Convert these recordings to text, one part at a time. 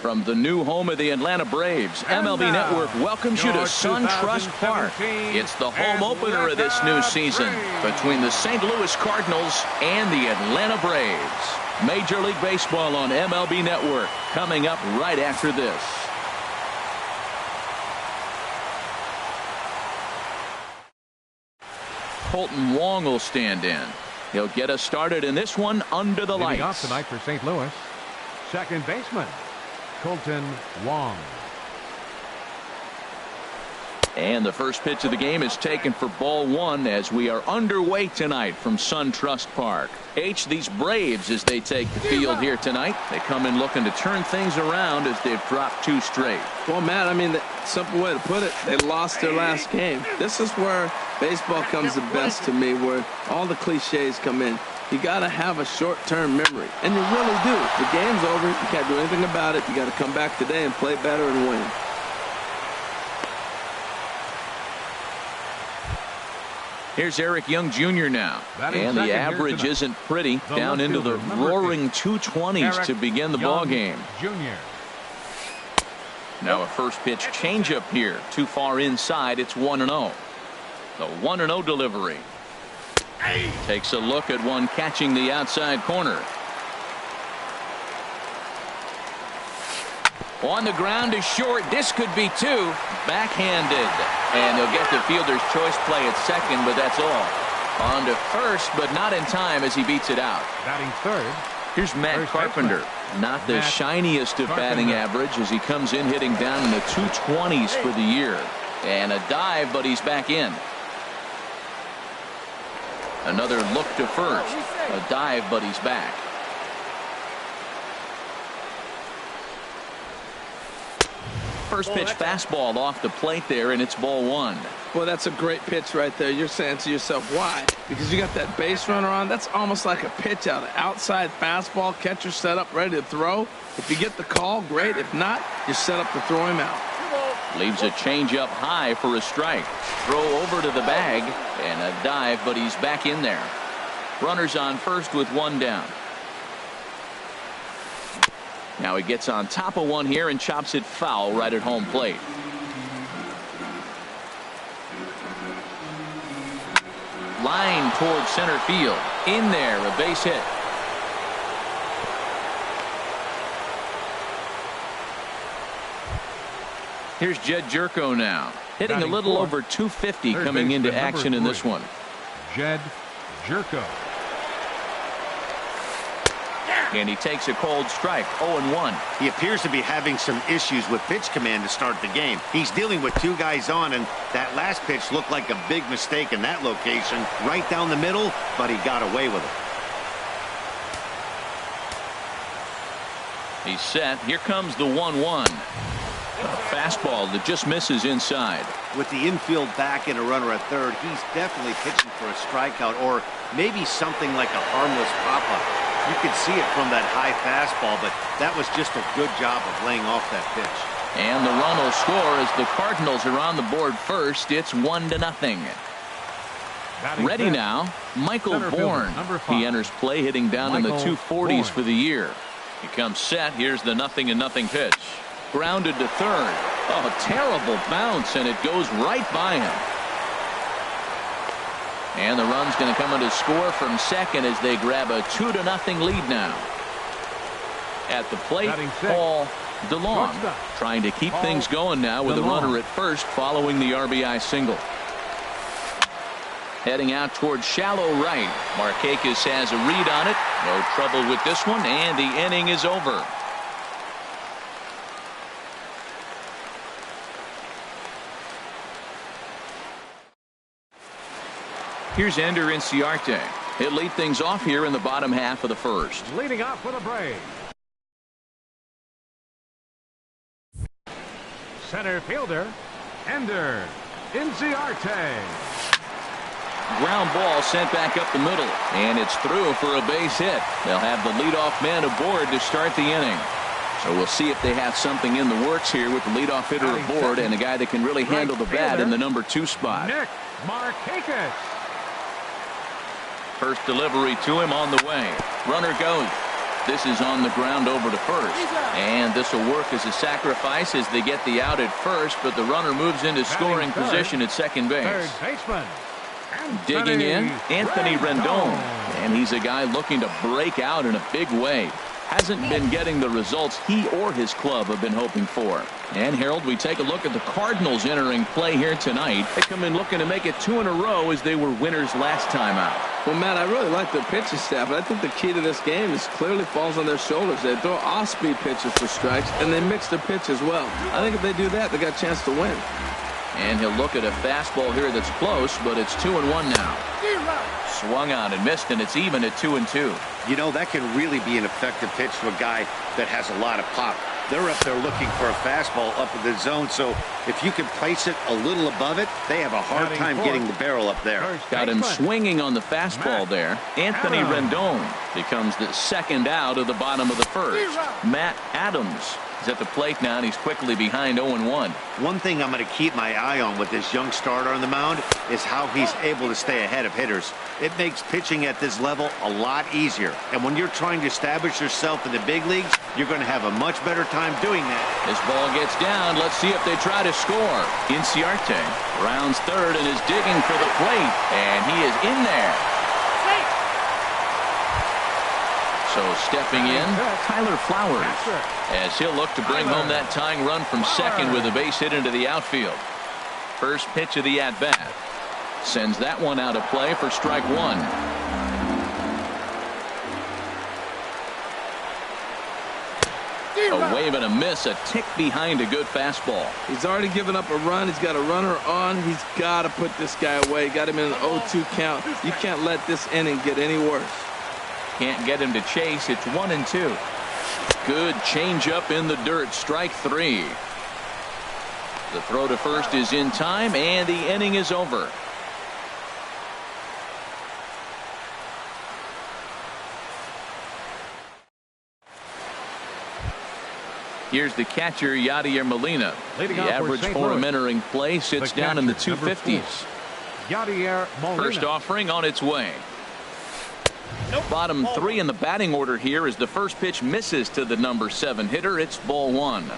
From the new home of the Atlanta Braves, MLB Network welcomes you to SunTrust Park. It's the home opener of this new season between the St. Louis Cardinals and the Atlanta Braves. Major League Baseball on MLB Network coming up right after this. Colton Wong will stand in. He'll get us started in this one under the lights. Leading off tonight for St. Louis, second baseman Colton Wong. And the first pitch of the game is taken for ball one as we are underway tonight from SunTrust Park. These Braves, as they take the field here tonight, they come in looking to turn things around as they've dropped two straight. Well, Matt, I mean, the simple way to put it, they lost their last game. This is where baseball comes the best to me, where all the cliches come in. You got to have a short-term memory, and you really do. The game's over. You can't do anything about it. You got to come back today and play better and win. Here's Eric Young Jr. now. And the average isn't pretty. Down into the roaring 220s to begin the ball game. Now a first pitch changeup here. Too far inside. It's 1-0. The 1-0 delivery. Takes a look at one catching the outside corner. On the ground is short. This could be two. Backhanded. And they'll get the fielder's choice play at second, but that's all. On to first, but not in time as he beats it out. Batting third. Here's Matt Carpenter. Not the shiniest of batting average as he comes in hitting down in the 220s for the year. And a dive, but he's back in. Another look to first. A dive, but he's back. First pitch fastball off the plate there, and it's ball one. Well, that's a great pitch right there. You're saying to yourself, why? Because you got that base runner on. That's almost like a pitch out. An outside fastball, catcher set up, ready to throw. If you get the call, great. If not, you're set up to throw him out. Leaves a changeup high for a strike. Throw over to the bag, and a dive, but he's back in there. Runners on first with one down. Now he gets on top of one here and chops it foul right at home plate. Line towards center field. In there, a base hit. Here's Jed Jerko now. Hitting a little over 250 coming into action in this one. Jed Jerko. And he takes a cold strike. 0-1. He appears to be having some issues with pitch command to start the game. He's dealing with two guys on, and that last pitch looked like a big mistake in that location. Right down the middle, but he got away with it. He's set. Here comes the 1-1. A fastball that just misses inside. With the infield back and a runner at third, he's definitely pitching for a strikeout or maybe something like a harmless pop-up. You could see it from that high fastball, but that was just a good job of laying off that pitch. And the run will score as the Cardinals are on the board first. It's 1-0. Ready now, Michael Bourne. He enters play hitting down in the 240s for the year. He comes set. Here's the 0-0 pitch. Grounded to third. Oh, terrible bounce, and it goes right by him. And the run's going to come in to score from second as they grab a 2-0 lead now. At the plate, Paul DeLong trying to keep things going now with a runner at first following the RBI single. Heading out towards shallow right. Markakis has a read on it. No trouble with this one, and the inning is over. Here's Ender Inciarte. He'll lead things off here in the bottom half of the first. Leading off for the Braves, center fielder Ender Inciarte. Ground ball sent back up the middle, and it's through for a base hit. They'll have the leadoff man aboard to start the inning. So we'll see if they have something in the works here with the leadoff hitter aboard and a guy that can really handle the bat in the number 2 spot. Nick Markakis. First delivery to him on the way. Runner goes. This is on the ground over to first. And this will work as a sacrifice as they get the out at first, but the runner moves into scoring position at second base. Third baseman. Digging in, Anthony Rendon. And he's a guy looking to break out in a big way. Hasn't been getting the results he or his club have been hoping for. And, Harold, we take a look at the Cardinals entering play here tonight. They come in looking to make it 2 in a row as they were winners last time out. Well, Matt, I really like their pitching staff, but I think the key to this game is clearly falls on their shoulders. They throw off-speed pitches for strikes, and they mix their pitch as well. I think if they do that, they got a chance to win. And he'll look at a fastball here that's close, but it's 2-1 now. Swung on and missed, and it's even at 2-2. You know, that can really be an effective pitch to a guy that has a lot of pop. They're up there looking for a fastball up in the zone, so if you can place it a little above it, they have a hard time getting the barrel up there. Got him swinging on the fastball there. Anthony Rendon becomes the second out of the bottom of the first. Matt Adams is at the plate now, and he's quickly behind 0-1. One thing I'm going to keep my eye on with this young starter on the mound is how he's able to stay ahead of hitters. It makes pitching at this level a lot easier. And when you're trying to establish yourself in the big leagues, you're going to have a much better time doing that. This ball gets down. Let's see if they try to score. Inciarte rounds third and is digging for the plate. And he is in there. So stepping in, Tyler Flowers, as he'll look to bring home that tying run from second with a base hit into the outfield. First pitch of the at-bat. Sends that one out of play for strike one. A wave and a miss, a tick behind a good fastball. He's already given up a run. He's got a runner on. He's got to put this guy away. Got him in an 0-2 count. You can't let this inning get any worse. Can't get him to chase. It's 1-2. Good changeup in the dirt. Strike three. The throw to first is in time, and the inning is over. Here's the catcher, Yadier Molina. The average for him entering play sits down in the 250s. Yadier Molina. First offering on its way. Bottom three in the batting order here as the first pitch misses to the number 7 hitter. It's ball one.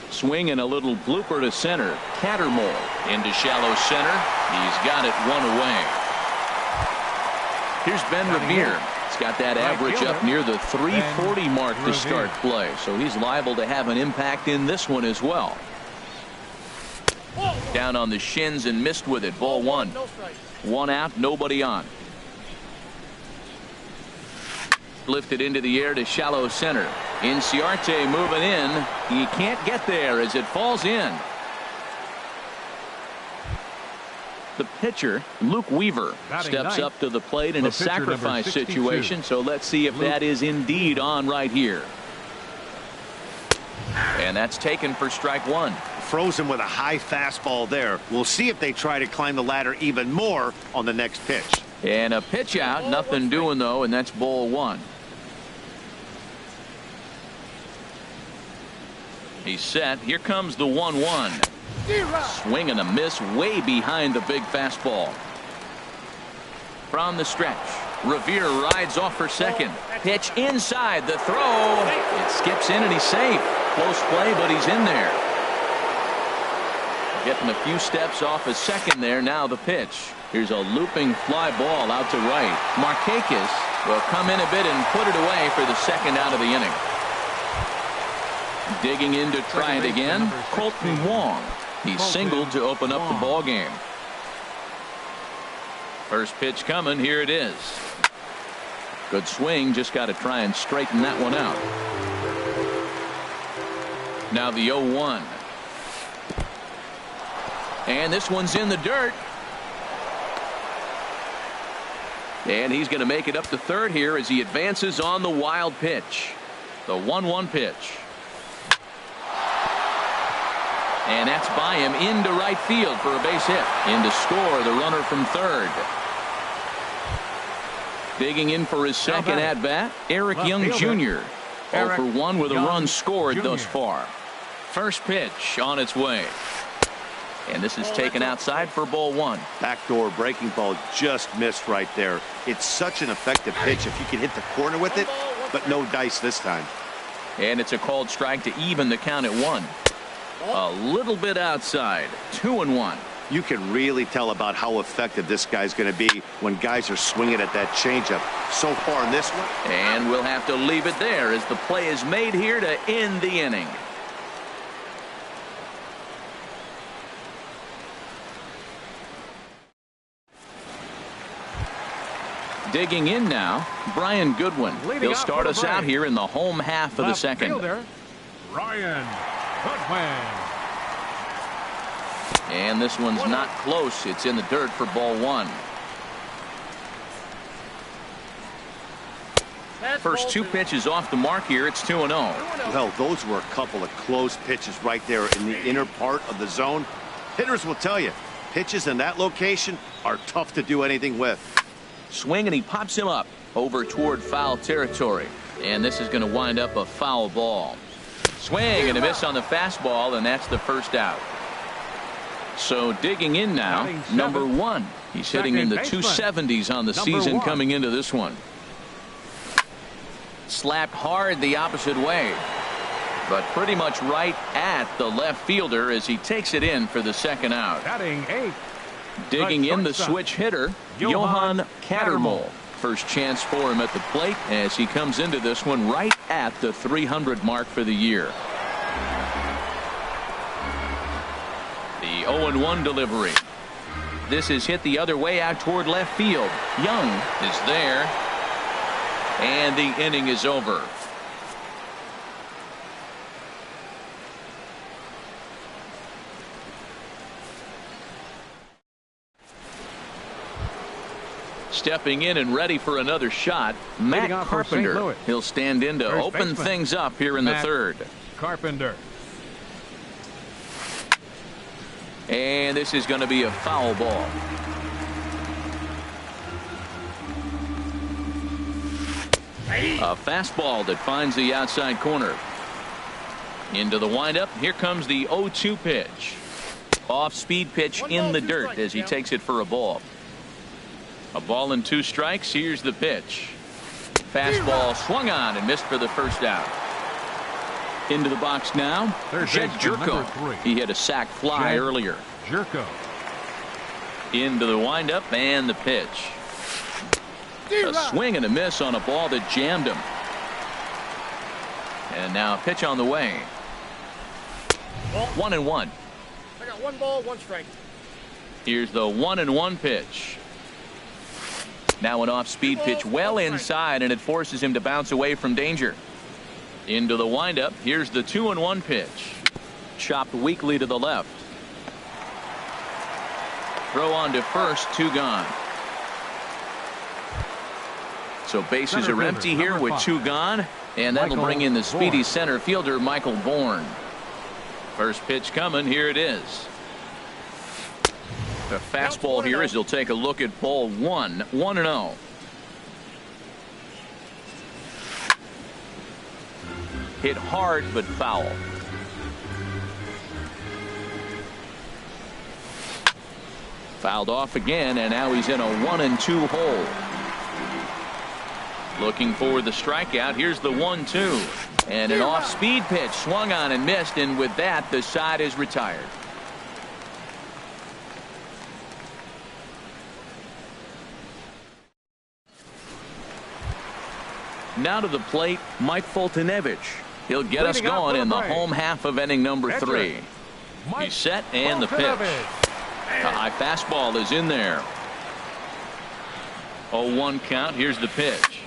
Swing and a little blooper to center. Cattermole into shallow center. He's got it one away. Here's Ben Revere. He's got that average up near the 340 mark to start play, so he's liable to have an impact in this one as well. Down on the shins and missed with it. Ball one. One out, nobody on. Lifted into the air to shallow center. Inciarte moving in. He can't get there as it falls in. The pitcher, Luke Weaver, steps up to the plate in a sacrifice situation, so let's see if that is indeed on right here. And that's taken for strike one. Frozen with a high fastball there. We'll see if they try to climb the ladder even more on the next pitch. And a pitch out, nothing doing though, and that's ball one. He's set. Here comes the 1-1. Swing and a miss way behind the big fastball. From the stretch, Revere rides off for second. Pitch inside the throw. It skips in and he's safe. Close play, but he's in there. Getting a few steps off a second there. Now the pitch. Here's a looping fly ball out to right. Markakis will come in a bit and put it away for the second out of the inning. Digging in to try it again, Colton Wong. He singled to open up the ball game. First pitch coming. Here it is. Good swing. Just got to try and straighten that one out. Now the 0-1. And this one's in the dirt. And he's going to make it up to third here as he advances on the wild pitch. The 1-1 pitch. And that's by him into right field for a base hit. In to score the runner from third. Digging in for his second at-bat, Eric Young Jr. 0 for 1 with a run scored thus far. First pitch on its way. And this is taken outside for ball one. Backdoor breaking ball just missed right there. It's such an effective pitch if you can hit the corner with it, but no dice this time. And it's a called strike to even the count at 1. A little bit outside. 2-1. You can really tell about how effective this guy's going to be when guys are swinging at that changeup. So far in this one. And we'll have to leave it there as the play is made here to end the inning. Digging in now, Brian Goodwin. He'll start us out here in the home half of the second. Brian Goodwin. And this one's not close. It's in the dirt for ball one. First two pitches off the mark here. It's 2-0. Well, those were a couple of close pitches right there in the inner part of the zone. Hitters will tell you, pitches in that location are tough to do anything with. Swing, and he pops him up over toward foul territory. And this is going to wind up a foul ball. Swing and a miss on the fastball, and that's the first out. So digging in now, number 1. He's hitting in the 270s on the season coming into this one. Slapped hard the opposite way, but pretty much right at the left fielder as he takes it in for the second out. Batting 8. Digging in the switch hitter, Johan Cattermole. First chance for him at the plate as he comes into this one right at the 300 mark for the year. The 0-1 delivery. This is hit the other way out toward left field. Young is there. And the inning is over. Stepping in and ready for another shot, Matt Carpenter. He'll stand in to open things up here in the third. Carpenter. And this is going to be a foul ball. A fastball that finds the outside corner. Into the windup. Here comes the 0-2 pitch. Off-speed pitch in the dirt as he takes it for a ball. A ball and 2 strikes. Here's the pitch. Fastball swung on and missed for the first out. Into the box now, Jed Jerko. He had a sac fly earlier. Jerko. Into the windup and the pitch. A swing and a miss on a ball that jammed him. And now a pitch on the way. 1-1. I got 1 ball, 1 strike. Here's the 1-1 pitch. Now an off-speed pitch well inside, and it forces him to bounce away from danger. Into the windup. Here's the 2-1 pitch. Chopped weakly to the left. Throw on to first, 2 gone. So bases are empty here with 2 gone, and that'll bring in the speedy center fielder Michael Bourne. First pitch coming. Here it is. The fastball here as he'll take a look at ball 1. 1-0. Hit hard but foul. Fouled off again, and now he's in a 1-2 hole. Looking for the strikeout. Here's the 1-2. And an off-speed pitch swung on and missed, and with that the side is retired. Now to the plate, Mike Foltynewicz. He'll get us going in the home half of inning number 3. He's set, and the pitch. The high fastball is in there. 0-1 count. Here's the pitch.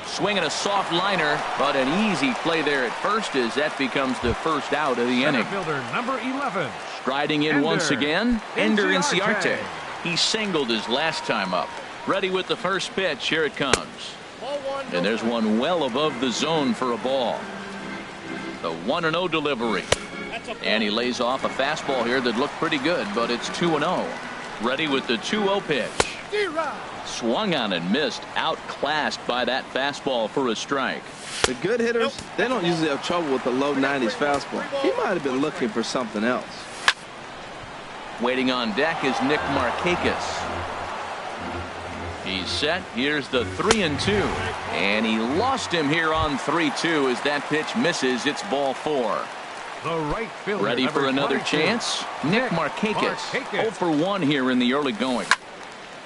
Swinging a soft liner, but an easy play there at first as that becomes the first out of the inning. Fielder number 11. Striding in once again, Ender Inciarte. He singled his last time up. Ready with the first pitch. Here it comes. And there's one well above the zone for a ball. The 1-0 delivery. And he lays off a fastball here that looked pretty good, but it's 2-0. Ready with the 2-0 pitch. Swung on and missed, outclassed by that fastball for a strike. The good hitters, they don't usually have trouble with the low 90s fastball. He might have been looking for something else. Waiting on deck is Nick Markakis. He's set. Here's the 3-2. And he lost him here on 3-2 as that pitch misses. It's ball 4. The right fielder, ready for another 22. chance. Nick Markakis. 0 for 1 here in the early going.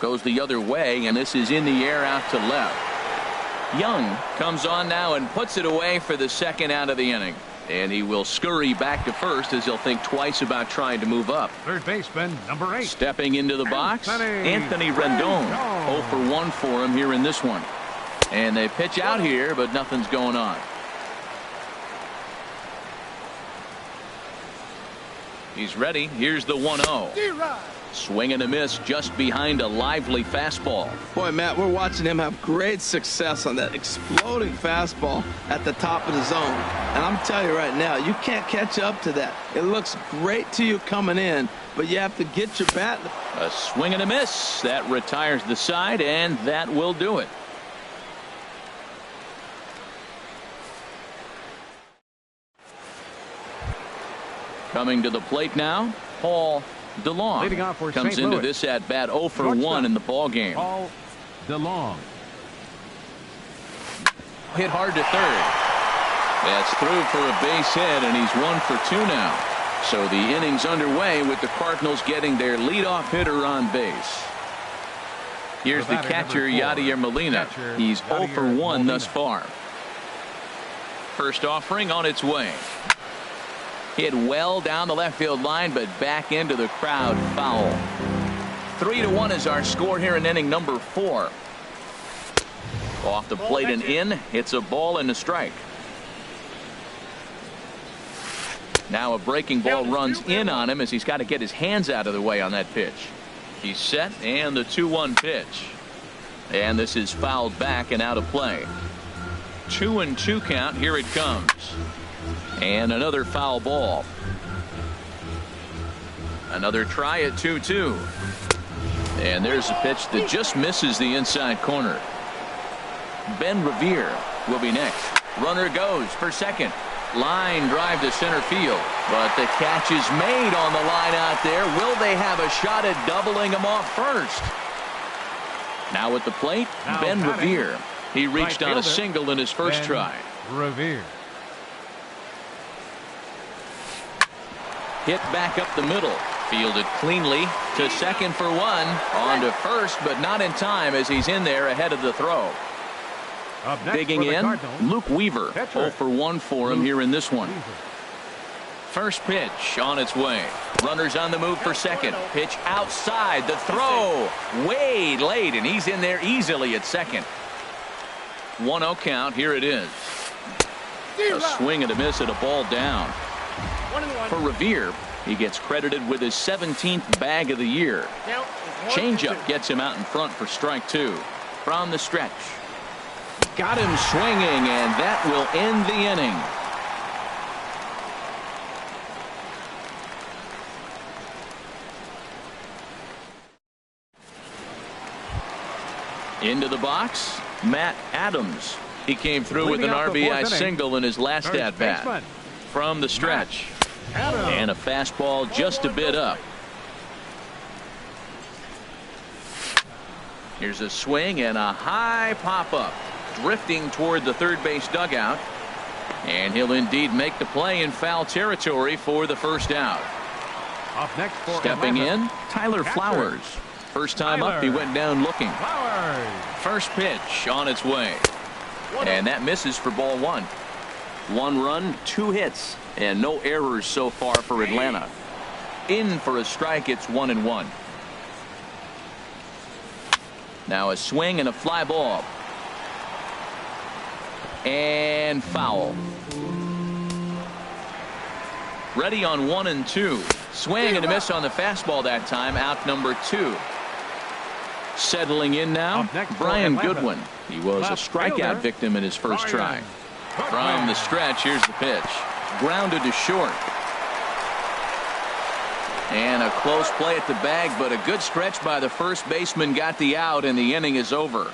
Goes the other way, and this is in the air out to left. Young comes on now and puts it away for the second out of the inning. And he will scurry back to first as he'll think twice about trying to move up. Third baseman, number 8. Stepping into the box, Anthony Rendon. 0 for 1 for him here in this one. And they pitch out here, but nothing's going on. He's ready. Here's the 1-0. Swing and a miss just behind a lively fastball. Boy, Matt, we're watching him have great success on that exploding fastball at the top of the zone. And I'm telling you right now, you can't catch up to that. It looks great to you coming in, but you have to get your bat. A swing and a miss. That retires the side, and that will do it. Coming to the plate now, Paul DeLong Leading off for comes St. into Louis. this at bat 0 for 1 in the ball game. Paul DeLong. Hit hard to third. That's through for a base hit, and he's 1 for 2 now. So the inning's underway with the Cardinals getting their leadoff hitter on base. Here's the catcher, Yadier Molina. He's 0 for 1 thus far. First offering on its way. Hit well down the left field line, but back into the crowd, foul. 3-1 is our score here in inning number 4. Off the plate and in. It's a ball and a strike. Now a breaking ball runs in on him as he's got to get his hands out of the way on that pitch. He's set, and the 2-1 pitch. And this is fouled back and out of play. 2-2 count. Here it comes. And another foul ball. Another try at 2-2. And there's a pitch that just misses the inside corner. Ben Revere will be next. Runner goes for second. Line drive to center field. But the catch is made on the line out there. Will they have a shot at doubling him off first? Now at the plate, Now Ben batting, Revere. He reached right on a fielder, single in his first Ben try. Revere. Hit back up the middle. Fielded cleanly to second for 1. On to first, but not in time as he's in there ahead of the throw. Up next Digging for the in, Cardinals, Luke Weaver. catcher, 0 for 1 for him here in this one. Weaver. First pitch on its way. Runners on the move for second. Pitch outside. The throw way late, and he's in there easily at second. 1-0 count. Here it is. A swing and a miss at a ball down. 1-1. For Revere, he gets credited with his 17th bag of the year. Count is 1-2. Changeup gets him out in front for strike 2. From the stretch. Got him swinging, and that will end the inning. Into the box, Matt Adams. He came through with an Leading off the RBI fourth inning, single in his last first at-bat. baseman, From the stretch. Adams. And a fastball just a bit up. Here's a swing and a high pop-up. Drifting toward the third base dugout. And he'll indeed make the play in foul territory for the first out. Up next for Stepping Atlanta, in, Tyler catcher. Flowers. First time up, he went down looking. Flowers. First pitch on its way. 1-0. And that misses for ball 1. 1 run, 2 hits, and no errors so far for Atlanta. In for a strike, it's 1-1. Now a swing and a fly ball. And foul. Ready on 1-2. Swing and a miss on the fastball that time. Out number 2. Settling in now, Up next for Brian Atlanta, Goodwin. He was a left strikeout fielder, victim in his first try. Brian From Goodwin. the stretch, here's the pitch. Grounded to short. And a close play at the bag, but a good stretch by the first baseman got the out, and the inning is over.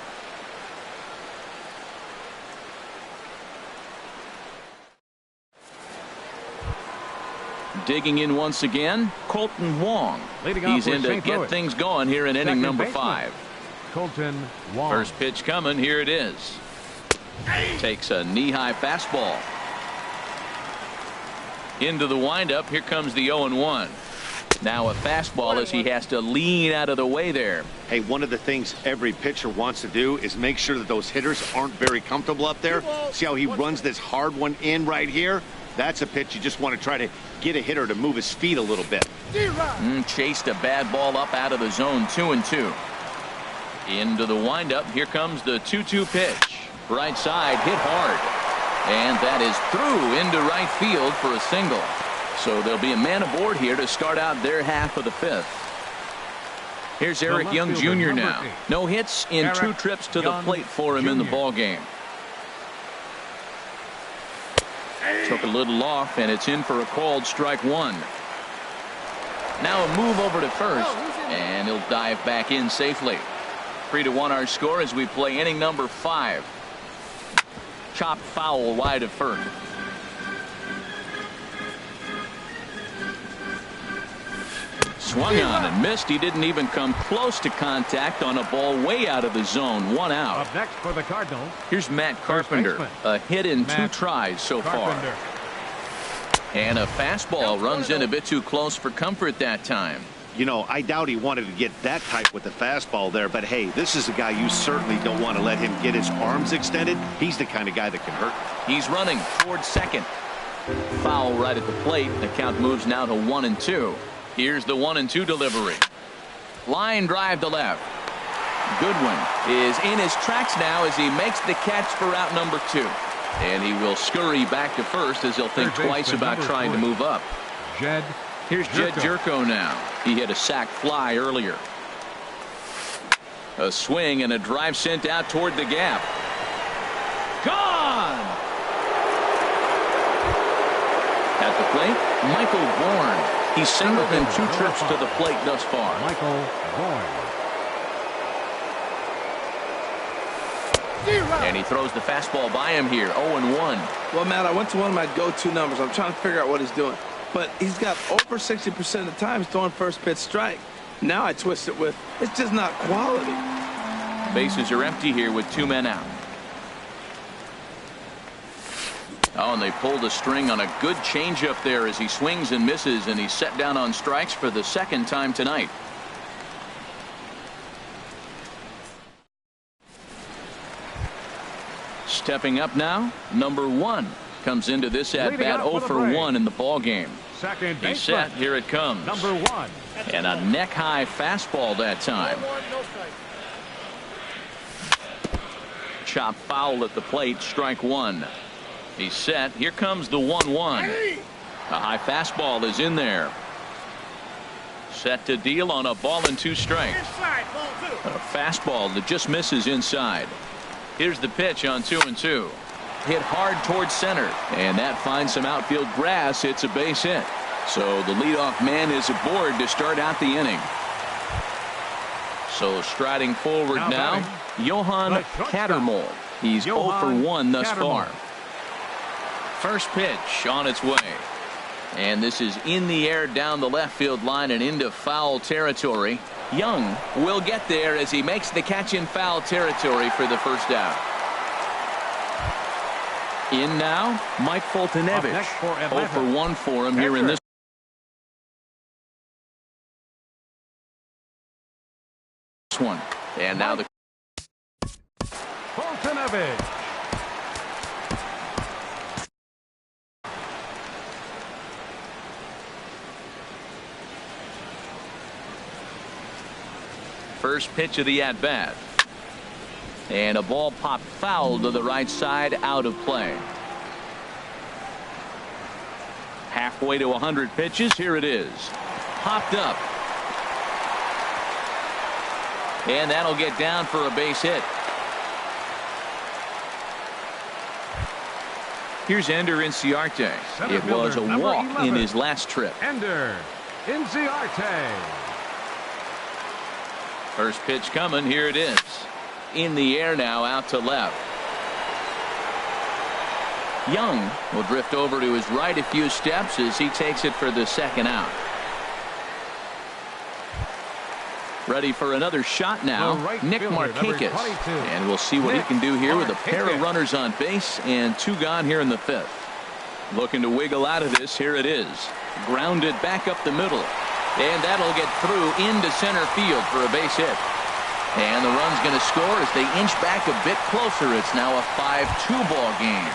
Digging in once again, Colton Wong. Leading off He's for in to St. get Louis. things going here in inning Second number baseman, 5. Colton Wong. First pitch coming. Here it is. Takes a knee-high fastball. Into the windup. Here comes the 0-1. Now a fastball as he has to lean out of the way there. Hey, one of the things every pitcher wants to do is make sure that those hitters aren't very comfortable up there. See how he runs this hard one in right here? That's a pitch you just want to try to get a hitter to move his feet a little bit. Chased a bad ball up out of the zone. 2-2. Into the windup. Here comes the 2-2 pitch. Right side, hit hard. And that is through into right field for a single. So there'll be a man aboard here to start out their half of the 5th. Here's Eric left Young fielder, Jr. number now. 8. No hits in Eric 2 trips to the Young plate for him in the Jr. ball game. Took a little off, and it's in for a called strike 1. Now a move over to first, and he'll dive back in safely. 3-1 our score as we play inning number 5. Chopped foul wide of first. Swung on and missed. He didn't even come close to contact on a ball way out of the zone. 1 out. Up next for the Cardinals. Here's Matt Carpenter. baseman. A hit in 2 Matt tries so Carpenter. far. And a fastball runs in a bit too close for comfort that time. You know, I doubt he wanted to get that tight with the fastball there, but hey, this is a guy you certainly don't want to let him get his arms extended. He's the kind of guy that can hurt. He's running towards second. Foul right at the plate. The count moves now to 1-2. Here's the 1-2 delivery. Line drive to left. Goodwin is in his tracks now as he makes the catch for out number 2. And he will scurry back to first as he'll think Third twice baseman, about number trying to 40. move up. Jed Here's Jed Jerko. Jerko now. He hit a sac fly earlier. A swing and a drive sent out toward the gap. Gone! At the plate, Michael Bourne. He's singled in 2 trips to the plate thus far. Michael Bourne. And he throws the fastball by him here. 0-1. Well, Matt, I went to one of my go-to numbers. I'm trying to figure out what he's doing. But he's got over 60% of the times throwing first pitch strike. Now I twist it with, it's just not quality. Bases are empty here with 2 men out. Oh, and they pulled a string on a good changeup there as he swings and misses, and he's set down on strikes for the 2nd time tonight. Stepping up now, number 1 comes into this at bat 0 for 1 in the ball game. Second He's set. baseman. Here it comes. Number 1. And a neck high fastball that time. Chop foul at the plate. Strike 1. He's set. Here comes the 1-1. A high fastball is in there. Set to deal on a ball and 2 strikes. A fastball that just misses inside. Here's the pitch on 2-2. Hit hard towards center, and that finds some outfield grass. It's a base hit. So the leadoff man is aboard to start out the inning. So striding forward now, batting, Johan the shortstop. Cattermole. He's 0 for 1 thus far. Cattermole. First pitch on its way. And this is in the air down the left field line and into foul territory. Young will get there as he makes the catch in foul territory for the first out. In now, Mike Up Foltynewicz. next for 0 Atlanta. for 1 for him here in this one. And now the Foltynewicz. first pitch of the at-bat. And a ball popped foul to the right side, out of play. Halfway to 100 pitches. Here it is. Popped up. And that'll get down for a base hit. Here's Ender Inciarte. Center It was a fielder, number walk in 11. his last trip. Ender Inciarte. First pitch coming. Here it is. In the air now, out to left. Young will drift over to his right a few steps as he takes it for the second out. Ready for another shot now, Nick Markakis. And we'll see what he can do here with a pair of runners on base and 2 gone here in the 5th. Looking to wiggle out of this. Here it is. Grounded back up the middle. And that'll get through into center field for a base hit. And the run's going to score as they inch back a bit closer. It's now a 5-2 ball game.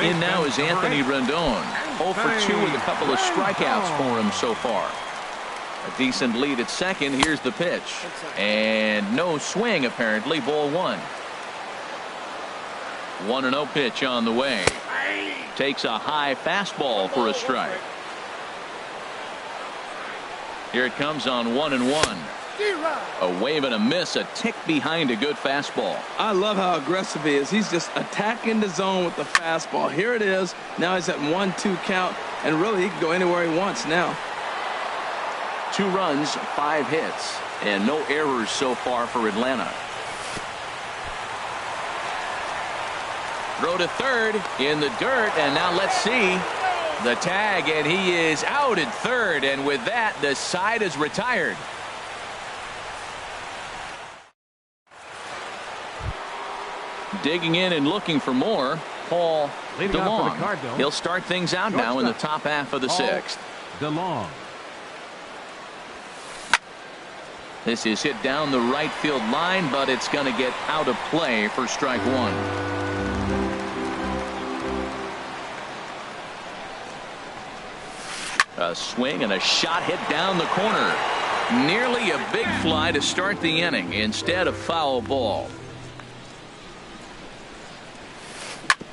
In now is Anthony Rendon. 0 for 2 with a couple of strikeouts for him so far. A decent lead at second. Here's the pitch. And no swing apparently. Ball 1. 1-0 pitch on the way. Takes a high fastball for a strike. Here it comes on 1-1. A wave and a miss, a tick behind a good fastball. I love how aggressive he is. He's just attacking the zone with the fastball. Here it is. Now he's at 1-2 count, and really he can go anywhere he wants now. 2 runs, 5 hits, and no errors so far for Atlanta. Throw to third in the dirt, and now let's see the tag, and he is out at third, and with that the side is retired. Digging in and looking for more, Paul DeLong. He'll start things out now in the top half of the 6th. DeLong. This is hit down the right field line, but it's going to get out of play for strike 1. A swing and a shot hit down the corner. Nearly a big fly to start the inning instead of foul ball.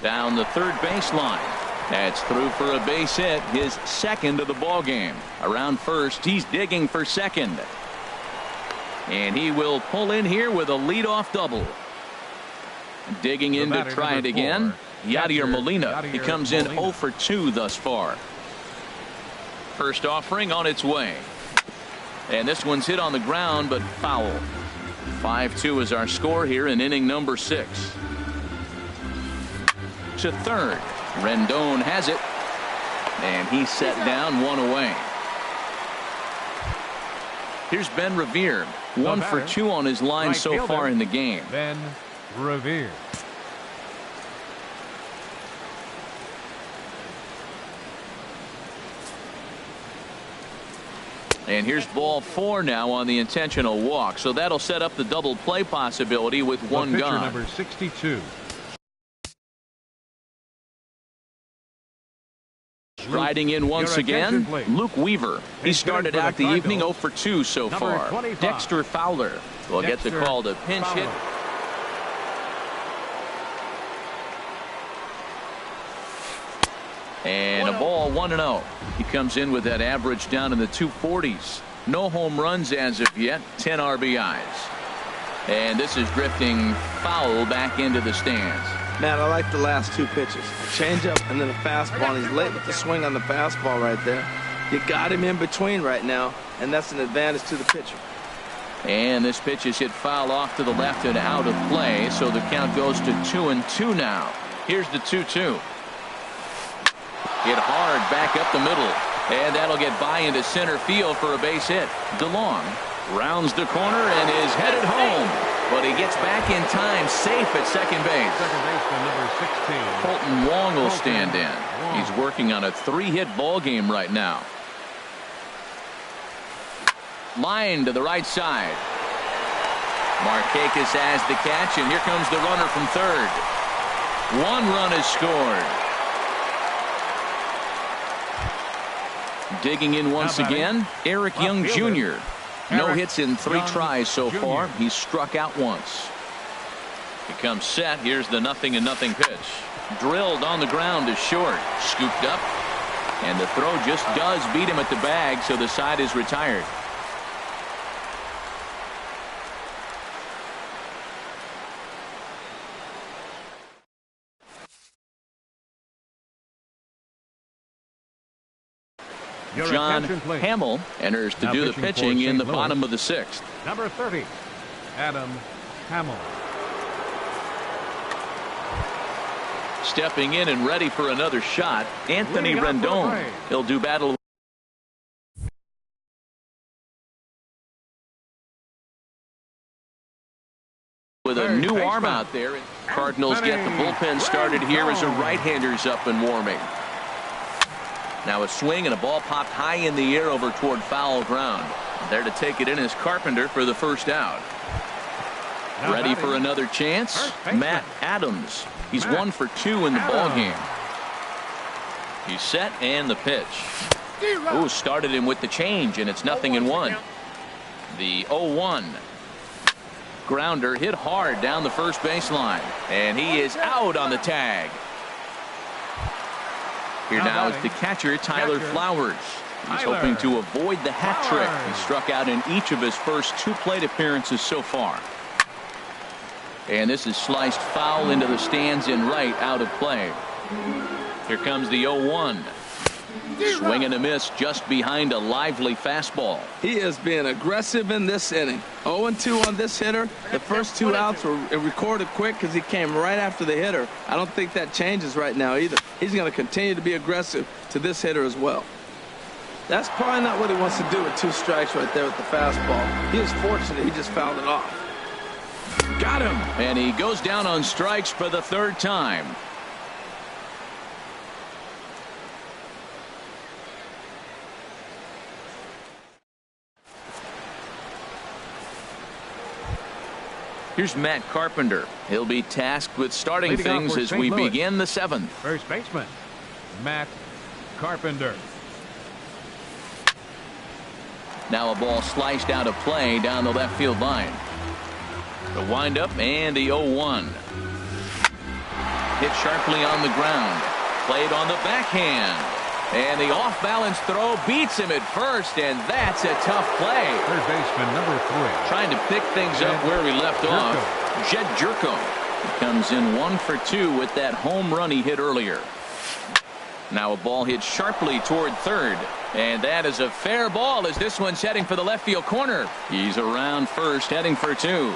Down the third baseline. That's through for a base hit, his 2nd of the ball game. Around first, he's digging for second. And he will pull in here with a leadoff double. Digging in to try it again. Yadier Molina. He comes in 0 for 2 thus far. First offering on its way. And this one's hit on the ground, but foul. 5-2 is our score here in inning number 6. To third. Rendon has it. And he's set down 1 away. Here's Ben Revere. 1 for 2 on his line so far in the game. Ben Revere. And here's ball 4 now on the intentional walk. So that'll set up the double play possibility with 1 gone. Number 62. Striding in once again, Luke Weaver. He started out the evening 0 for 2 so far. Dexter Fowler will get the call to pinch hit. And a ball 1-0. He comes in with that average down in the 240s. No home runs as of yet. 10 RBIs. And this is drifting foul back into the stands. Man, I like the last 2 pitches. A changeup and then a fastball. And he's late with the swing on the fastball right there. You got him in between right now, and that's an advantage to the pitcher. And this pitch is hit foul off to the left and out of play, so the count goes to 2-2 now. Here's the 2-2. Hit hard back up the middle, and that'll get by into center field for a base hit. DeLong rounds the corner and is headed home, but he gets back in time, safe at second base. Second baseman number 16. Colton Wong will stand in. He's working on a 3-hit ball game right now. Line to the right side. Markakis has the catch, and here comes the runner from third. 1 run is scored. Digging in once again, Eric Young Jr. No hits in 3 tries so far. He's struck out once. He comes set. Here's the 0-0 pitch. Drilled on the ground to short. Scooped up. And the throw just does beat him at the bag, so the side is retired. John Hamill enters to do the pitching in the bottom of the 6th. Number 30, Adam Hamill. Stepping in and ready for another shot, Anthony Rendon. He'll do battle with a new arm out there. Cardinals get the bullpen started here as a right-hander's up and warming. Now a swing and a ball popped high in the air over toward foul ground. There to take it in is Carpenter for the first out. Ready for another chance? Matt Adams. He's 1 for 2 in the ball game. He's set and the pitch. Ooh, started him with the change, and it's 0-1. The 0-1. Grounder hit hard down the first baseline, and he is out on the tag. Here now is the catcher, Tyler Flowers. He's hoping to avoid the hat trick. He struck out in each of his first 2 plate appearances so far. And this is sliced foul into the stands in right, out of play. Here comes the 0-1. Swing and a miss just behind a lively fastball. He is being aggressive in this inning. 0-2 on this hitter. The first 2 outs were recorded quick because he came right after the hitter. I don't think that changes right now either. He's going to continue to be aggressive to this hitter as well. That's probably not what he wants to do with 2 strikes right there with the fastball. He was fortunate he just fouled it off. Got him. And he goes down on strikes for the 3rd time. Here's Matt Carpenter. He'll be tasked with starting things as we begin the 7th. First baseman, Matt Carpenter. Now a ball sliced out of play down the left field line. The windup and the 0-1. Hit sharply on the ground. Played on the backhand. And the off-balance throw beats him at first, and that's a tough play. Third baseman, number 3. Trying to pick things up where we left off. Jed Jerko. He comes in 1 for 2 with that home run he hit earlier. Now a ball hit sharply toward third, and that is a fair ball as this one's heading for the left field corner. He's around first, heading for 2.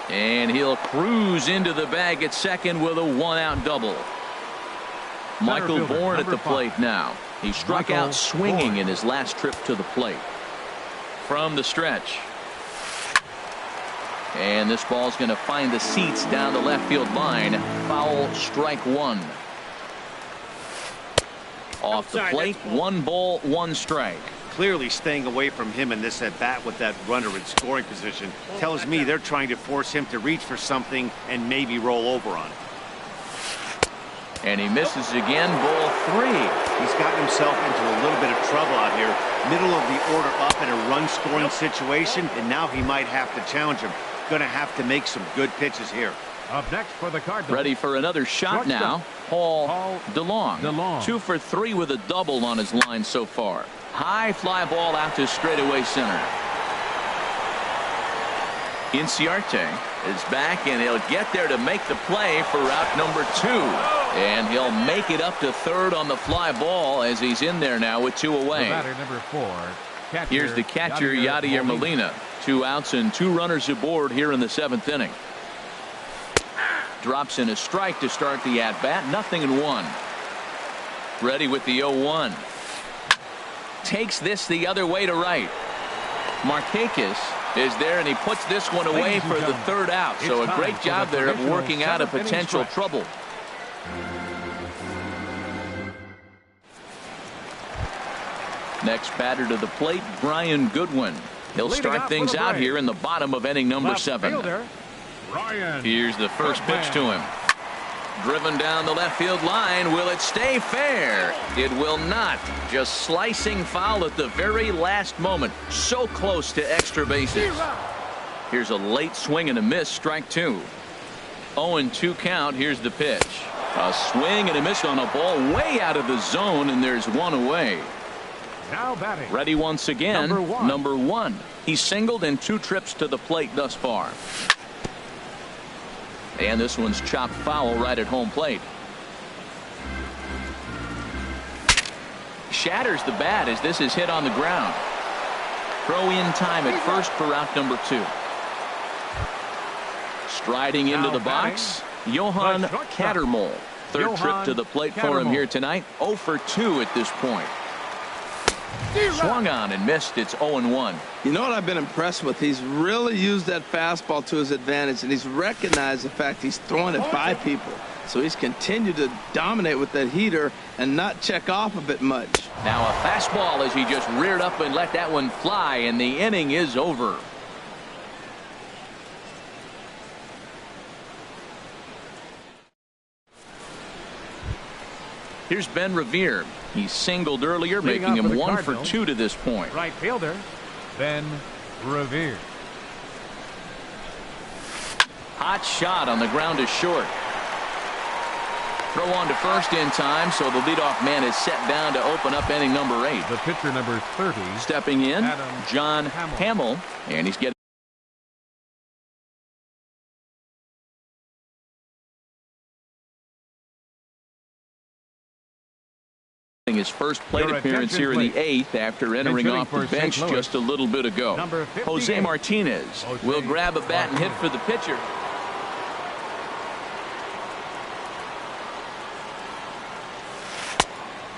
And he'll cruise into the bag at second with a 1-out double. Michael Bourne at the plate now. He struck out swinging in his last trip to the plate. From the stretch. And this ball's going to find the seats down the left field line. Foul, strike 1. Off the plate, 1 ball, 1 strike. Clearly staying away from him in this at bat with that runner in scoring position tells me they're trying to force him to reach for something and maybe roll over on it. And he misses again, ball 3. He's gotten himself into a little bit of trouble out here. Middle of the order up in a run scoring situation, and now he might have to challenge him. Going to have to make some good pitches here. Up next for the Cardinals. Ready for another shot now. Paul DeLong. 2 for 3 with a double on his line so far. High fly ball out to straightaway center. Inciarte is back, and he'll get there to make the play for route number 2. And he'll make it up to third on the fly ball as he's in there now with 2 away. The batter, number 4. Here's the catcher, Yadier Molina. 2 outs and 2 runners aboard here in the 7th inning. Drops in a strike to start the at-bat. 0-1. Ready with the 0-1. Takes this the other way to right. Markakis is there, and he puts this one away for the 3rd out. So a great job there of working out a potential trouble. Next batter to the plate, Brian Goodwin. He'll start things out here in the bottom of inning number 7. Here's the first pitch to him. Driven down the left field line. Will it stay fair? It will not. Just slicing foul at the very last moment. So close to extra bases. Here's a late swing and a miss, strike 2. 0-2 count. Here's the pitch. A swing and a miss on a ball way out of the zone, and there's 1 away. Now batting. Ready once again. Number 1. He's singled in 2 trips to the plate thus far. And this one's chopped foul right at home plate. Shatters the bat as this is hit on the ground. Throw in time at first for route number 2. Striding into the box, Johan Cattermole, third trip to the plate for him here tonight. 0 for 2 at this point. Swung on and missed. It's 0-1. You know what I've been impressed with? He's really used that fastball to his advantage, and he's recognized the fact he's throwing it by people. So he's continued to dominate with that heater and not check off of it much. Now a fastball as he just reared up and let that one fly, and the inning is over. Here's Ben Revere. He singled earlier, making him 1 for 2 to this point. Right fielder, Ben Revere. Hot shot on the ground to short. Throw on to first in time, so the leadoff man is set down to open up inning number 8. The pitcher number 30. Stepping in, Adam John Hamill, and he's getting his first plate appearance here in the 8th after entering off the bench just a little bit ago. Jose Martinez will grab a bat and hit for the pitcher.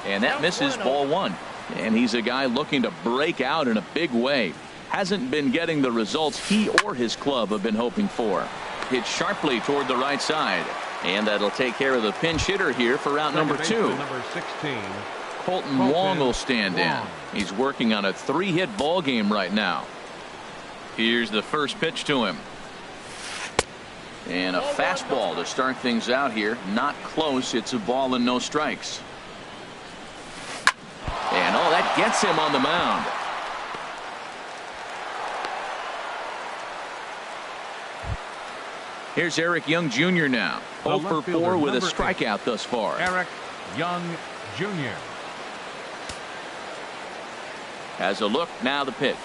And that misses, ball 1. And he's a guy looking to break out in a big way. Hasn't been getting the results he or his club have been hoping for. Hit sharply toward the right side. And that'll take care of the pinch hitter here for out number 2. Number 16. Colton Wong will stand in. He's working on a 3-hit ball game right now. Here's the first pitch to him. And a fastball to start things out here. Not close. It's a ball and no strikes. And oh, that gets him on the mound. Here's Eric Young Jr. now. 0 for 4 with a strikeout thus far. Eric Young Jr. Has a look, now the pitch.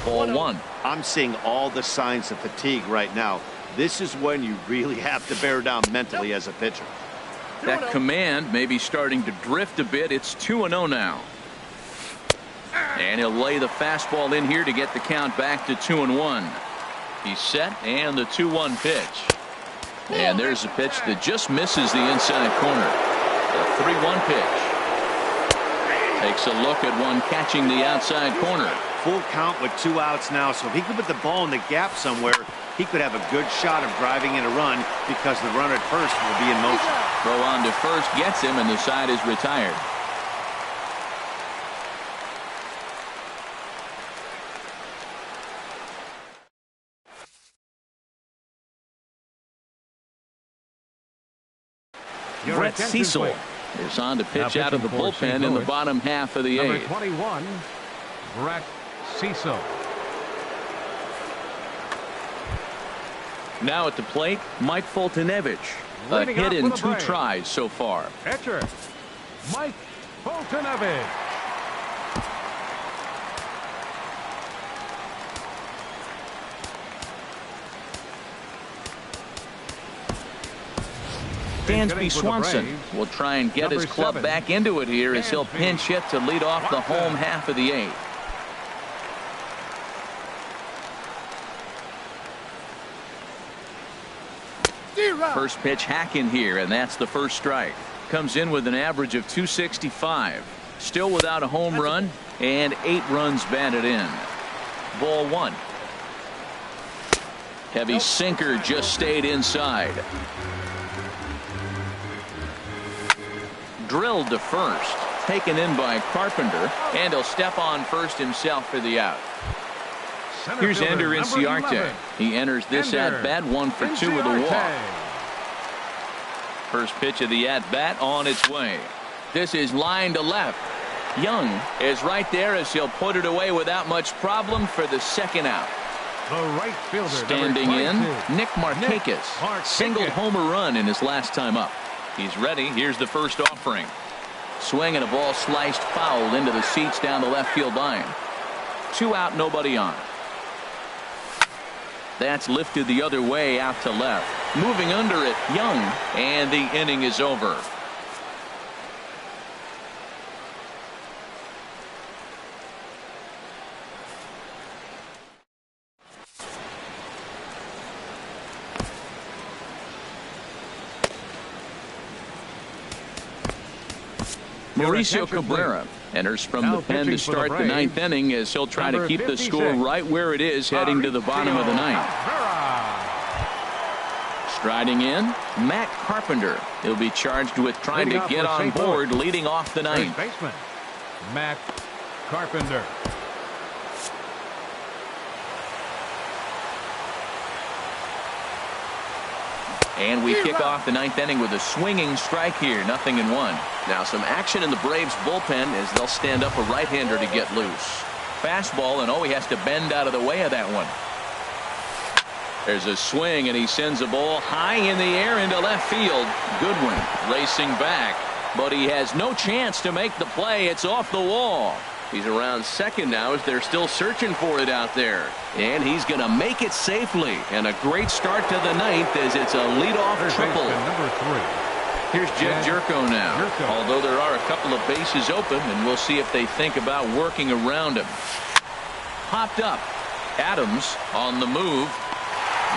Ball 1. I'm seeing all the signs of fatigue right now. This is when you really have to bear down mentally as a pitcher. That command may be starting to drift a bit. It's 2-0 now. And he'll lay the fastball in here to get the count back to 2-1. He's set, and the 2-1 pitch. And there's a pitch that just misses the inside corner. The 3-1 pitch. Takes a look at one catching the outside corner. Full count with 2 outs now, so if he could put the ball in the gap somewhere, he could have a good shot of driving in a run because the runner at first will be in motion. Throw on to first gets him, and the side is retired. Brett Cecil is on to pitch out of the bullpen in the bottom half of the 8th. Number 21, Brett Cecil. Now at the plate, Mike Foltynewicz. A hit in 2 tries so far. Pitcher, Mike Foltynewicz. Dansby Swanson will try and get his club back into it here as he'll pinch hit to lead off the home half of the 8th. First pitch hacking here, and that's the first strike. Comes in with an average of 265. Still without a home run and 8 runs batted in. Ball 1. Heavy sinker just stayed inside. Drilled to first. Taken in by Carpenter, and he'll step on first himself for the out. Here's Ender Inciarte. He enters this at-bat 1 for 2 with a walk. First pitch of the at-bat on its way. This is line to left. Young is right there as he'll put it away without much problem for the second out. The right fielder, standing in, Nick Markakis. Singled homer run in his last time up. He's ready. Here's the first offering. Swing and a ball sliced foul into the seats down the left field line. 2 out, nobody on. That's lifted the other way out to left. Moving under it, Young, and the inning is over. Mauricio attention, Cabrera enters from Now the pen to pitching for the start the Braves, ninth inning as he'll try to number keep the 56, score right where it is heading to the bottom of the ninth. Cabrera. Striding in, Matt Carpenter. He'll be charged with trying to Leading off get for on St. board Louis. leading off the ninth. First baseman, Matt Carpenter. And we kick off the ninth inning with a swinging strike here, 0-1. Now some action in the Braves bullpen as they'll stand up a right-hander to get loose. Fastball, and he has to bend out of the way of that one. There's a swing, and he sends a ball high in the air into left field. Goodwin racing back, but he has no chance to make the play. It's off the wall. He's around second now as they're still searching for it out there. And he's going to make it safely. And a great start to the ninth as it's a leadoff triple. Number 3. Here's Jed Jerko now. Jerko. Although there are a couple of bases open, and we'll see if they think about working around him. Popped up. Adams on the move.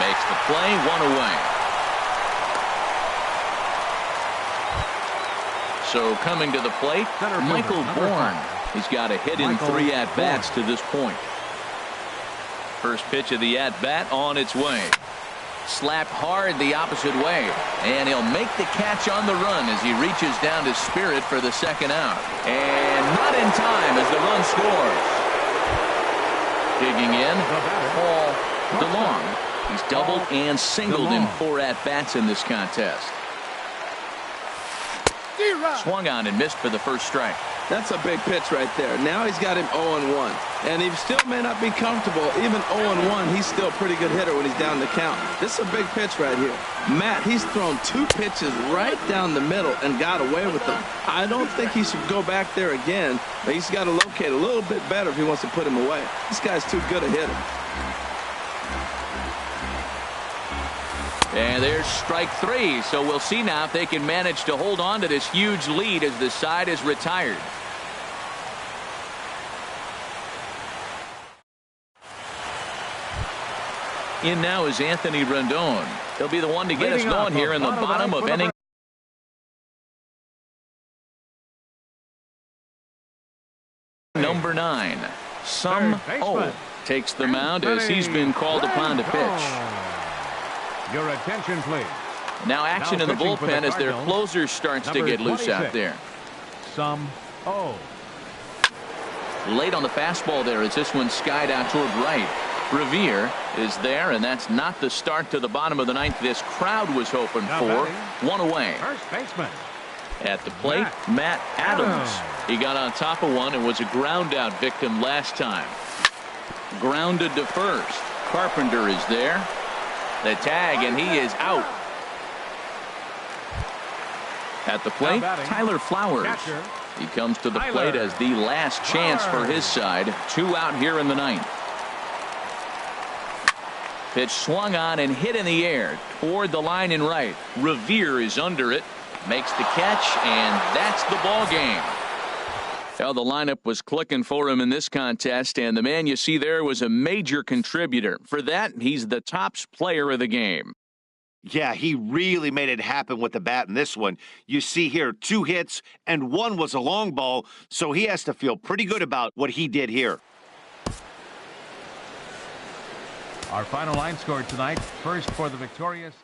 Makes the play, 1 away. So coming to the plate, Center Michael fielder, number Bourne. 5. He's got a hit in Michael 3 at-bats Bourne. to this point. First pitch of the at-bat on its way. Slapped hard the opposite way. And he'll make the catch on the run as he reaches down to Spirit for the second out. And not in time as the run scores. Digging in, Paul DeLong. He's doubled and singled in 4 at-bats in this contest. Swung on and missed for the first strike. That's a big pitch right there. Now he's got him 0-1. And he still may not be comfortable. Even 0-1, he's still a pretty good hitter when he's down the count. This is a big pitch right here. Matt, he's thrown 2 pitches right down the middle and got away with them. I don't think he should go back there again. But he's got to locate a little bit better if he wants to put him away. This guy's too good a hitter. And there's strike 3. So we'll see now if they can manage to hold on to this huge lead as the side is retired. In now is Anthony Rendon. He'll be the one to get us Leading going off here in the bottom of inning number 9. Sum O takes the mound as he's been called upon to pitch. Your attention, please. Now action in the pitching for the bullpen as their Cardinals, closer starts to number get loose out 26. there. Sum O. Late on the fastball there as this one skied out toward right. Revere is there, and that's not the start to the bottom of the ninth this crowd was hoping Now for. batting, 1 away. First baseman. At the plate, Matt Adams. He got on top of one and was a ground out victim last time. Grounded to first. Carpenter is there. The tag, and he is out. At the plate, Now batting, Tyler Flowers. catcher, He comes to the Tyler plate as the last chance for his side. 2 out here in the ninth. Pitch swung on and hit in the air toward the line in right. Revere is under it. Makes the catch, and that's the ball game. Well, the lineup was clicking for him in this contest, and the man you see there was a major contributor. For that, he's the tops player of the game. Yeah, he really made it happen with the bat in this one. You see here 2 hits, and 1 was a long ball, so he has to feel pretty good about what he did here. Our final line score tonight. First for the victorious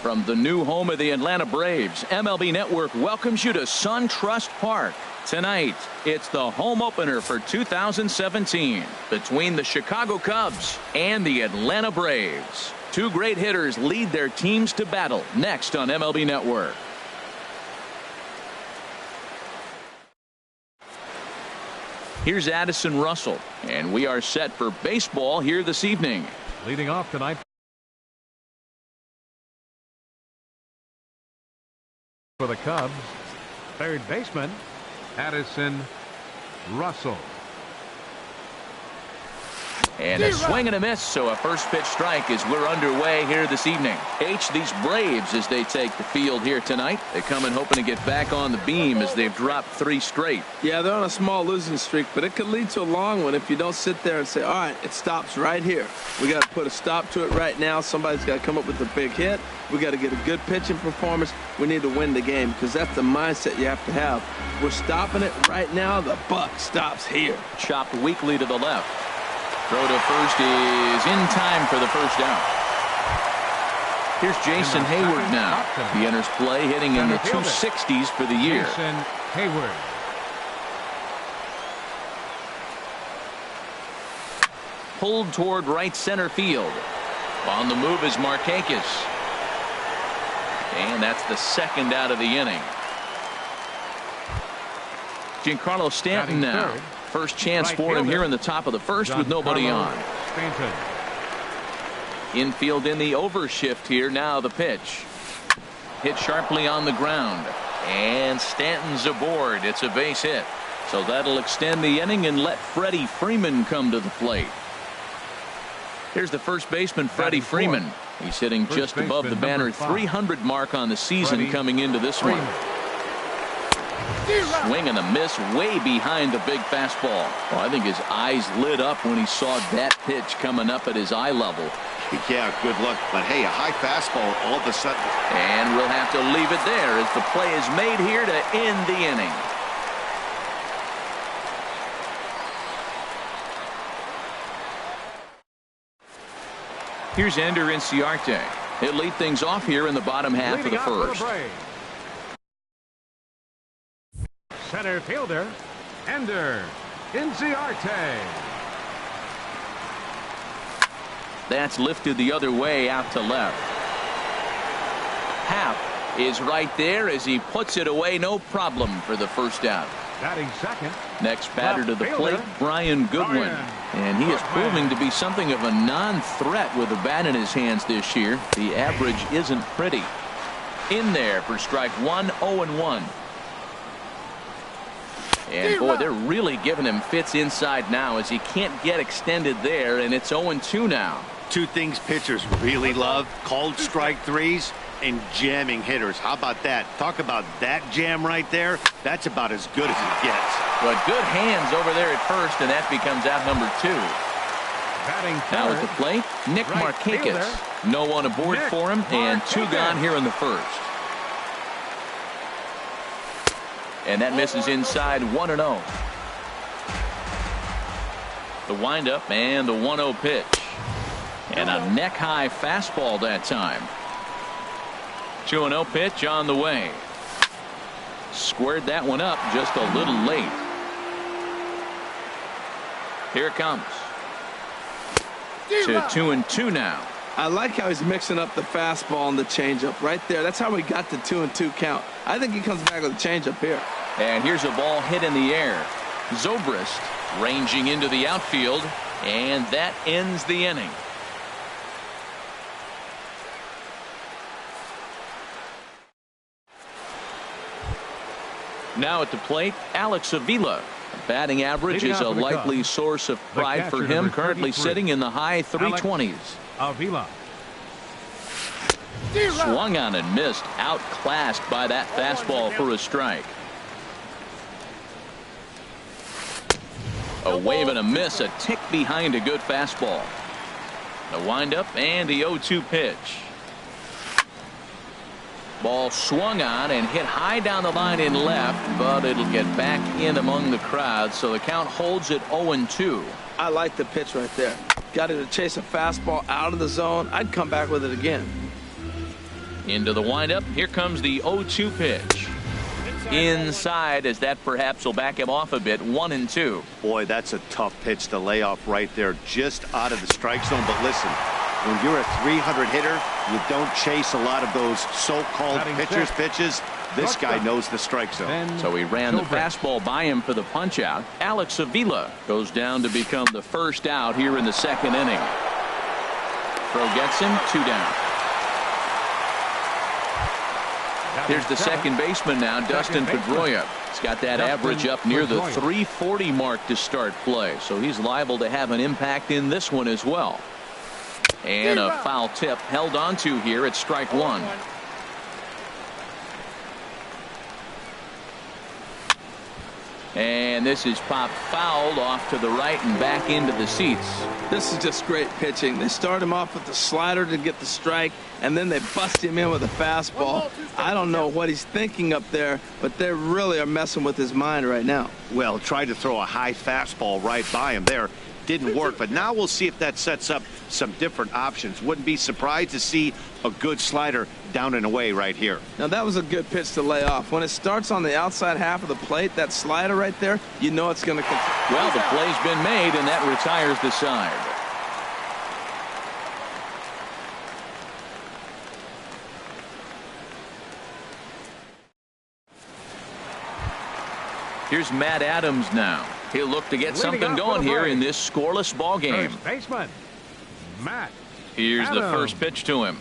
From the new home of the Atlanta Braves, MLB Network welcomes you to SunTrust Park. Tonight, it's the home opener for 2017 between the Chicago Cubs and the Atlanta Braves. Two great hitters lead their teams to battle next on MLB Network. Here's Addison Russell, and we are set for baseball here this evening. Leading off tonight for the Cubs, third baseman Addison Russell. And a swing and a miss, so a first pitch strike as we're underway here this evening. These Braves, as they take the field here tonight, they come in hoping to get back on the beam as they've dropped 3 straight. Yeah, they're on a small losing streak, but it could lead to a long one if you don't sit there and say, all right, it stops right here. We got to put a stop to it right now. Somebody's got to come up with a big hit. We got to get a good pitching performance. We need to win the game because that's the mindset you have to have. We're stopping it right now. The buck stops here. Chopped weakly to the left. Throw to first is in time for the first out. Here's Jason Hayward now. He enters play hitting in the 260s for the year. Jason Hayward. Pulled toward right center field. On the move is Markakis. And that's the second out of the inning. Giancarlo Stanton now. First chance for him here in the top of the first with nobody on. Infield in the overshift here. Now the pitch. Hit sharply on the ground. And Stanton's aboard. It's a base hit. So that'll extend the inning and let Freddie Freeman come to the plate. Here's the first baseman, Freddie Freeman. He's hitting just above the banner 300 mark on the season coming into this one. Swing and a miss way behind the big fastball. Well, I think his eyes lit up when he saw that pitch coming up at his eye level. Yeah, good luck. But hey, a high fastball all of a sudden. And we'll have to leave it there as the play is made here to end the inning. Here's Ender Inciarte. He'll lead things off here in the bottom half of the first. Center fielder Ender Inciarte. That's lifted the other way out to left. Happ is right there as he puts it away, no problem for the first out. Batting second. Next batter to the plate, Brian Goodwin. And he is proving to be something of a non-threat with a bat in his hands this year. The average isn't pretty. In there for strike one, 0-1. And boy, they're really giving him fits inside now as he can't get extended there, and it's 0-2 now. Two things pitchers really love: called strike threes and jamming hitters. How about that? Talk about that jam right there. That's about as good as it gets. But good hands over there at first, and that becomes out number 2. Now at the plate, Nick Markakis. No one aboard for him, and 2 gone here in the first. And that misses inside, 1-0. The windup and the 1-0 pitch. And a neck-high fastball that time. 2-0 pitch on the way. Squared that one up just a little late. Here it comes. To 2-2 now. I like how he's mixing up the fastball and the changeup right there. That's how we got the 2-2 count. I think he comes back with a changeup here. And here's a ball hit in the air. Zobrist ranging into the outfield, and that ends the inning. Now at the plate, Alex Avila. Batting average is a likely source of pride for him, currently sitting in the high 320s. Avila. Swung on and missed, outclassed by that fastball for a strike. A wave and a miss, a tick behind a good fastball. The windup and the 0-2 pitch. Ball swung on and hit high down the line in left, but it'll get back in among the crowd, so the count holds at 0-2. I like the pitch right there. Got it to chase a fastball out of the zone. I'd come back with it again. Into the windup. Here comes the 0-2 pitch. Inside, as that perhaps will back him off a bit. 1-2. Boy, that's a tough pitch to lay off right there, just out of the strike zone. But listen, when you're a 300 hitter, you don't chase a lot of those so-called pitches. This guy knows the strike zone. So he ran the fastball by him for the punch out. Alex Avila goes down to become the first out here in the second inning. Throw gets him, 2 down. Here's the second baseman now, Dustin Pedroia. He's got that average up near the 340 mark to start play, so he's liable to have an impact in this one as well. And a foul tip held onto here at strike 1. And this is popped fouled off to the right and back into the seats. This is just great pitching. They start him off with the slider to get the strike, and then they bust him in with a fastball. I don't know what he's thinking up there, but they really are messing with his mind right now. Well, tried to throw a high fastball right by him there. Didn't work, but now we'll see if that sets up some different options. Wouldn't be surprised to see a good slider down and away right here. Now, that was a good pitch to lay off. When it starts on the outside half of the plate, that slider right there, you know it's going to continue. Well, the play's been made, and that retires the side. Here's Matt Adams now. He'll look to get something going here in this scoreless ball game. First baseman, Matt Here's the Adams. first pitch to him.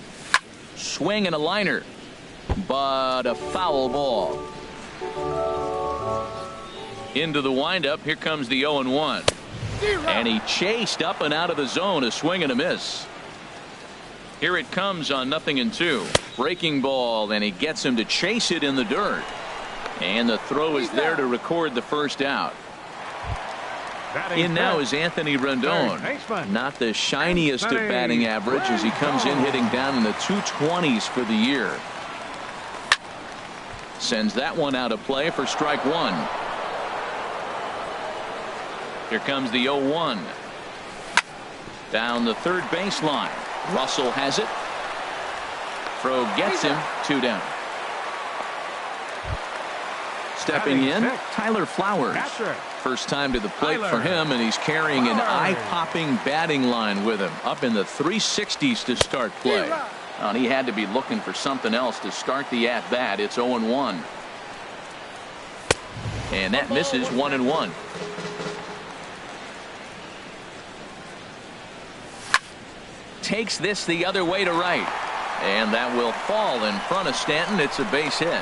Swing and a liner, but a foul ball. Into the windup. Here comes the 0-1. And he chased up and out of the zone. A swing and a miss. Here it comes on 0-2. Breaking ball, and he gets him to chase it in the dirt. And the throw is there to record the first out. In now is Anthony Rendon. Not the shiniest of batting average as he comes in hitting down in the 220s for the year. Sends that one out of play for strike 1. Here comes the 0-1. Down the third baseline. Russell has it. Throw gets him, 2 down. Stepping in, Tyler Flowers. First time to the plate for him, and he's carrying an eye-popping batting line with him. Up in the 360s to start play. And he had to be looking for something else to start the at-bat. It's 0-1. And that misses 1-1. Takes this the other way to right. And that will fall in front of Stanton. It's a base hit.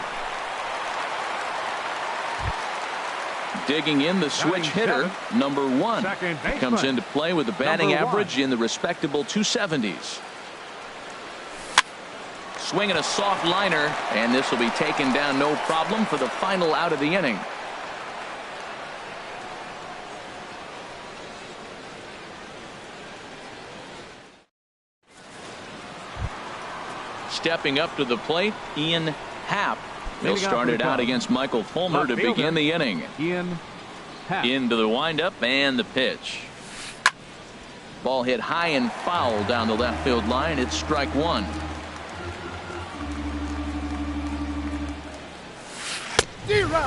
Digging in the switch hitter, number 1. Comes into play with a batting average in the respectable 270s. Swinging a soft liner, and this will be taken down no problem for the final out of the inning. Stepping up to the plate, Ian Happ. He'll start it out against Michael Fulmer to begin the inning. Into the windup and the pitch. Ball hit high and foul down the left field line. It's strike 1.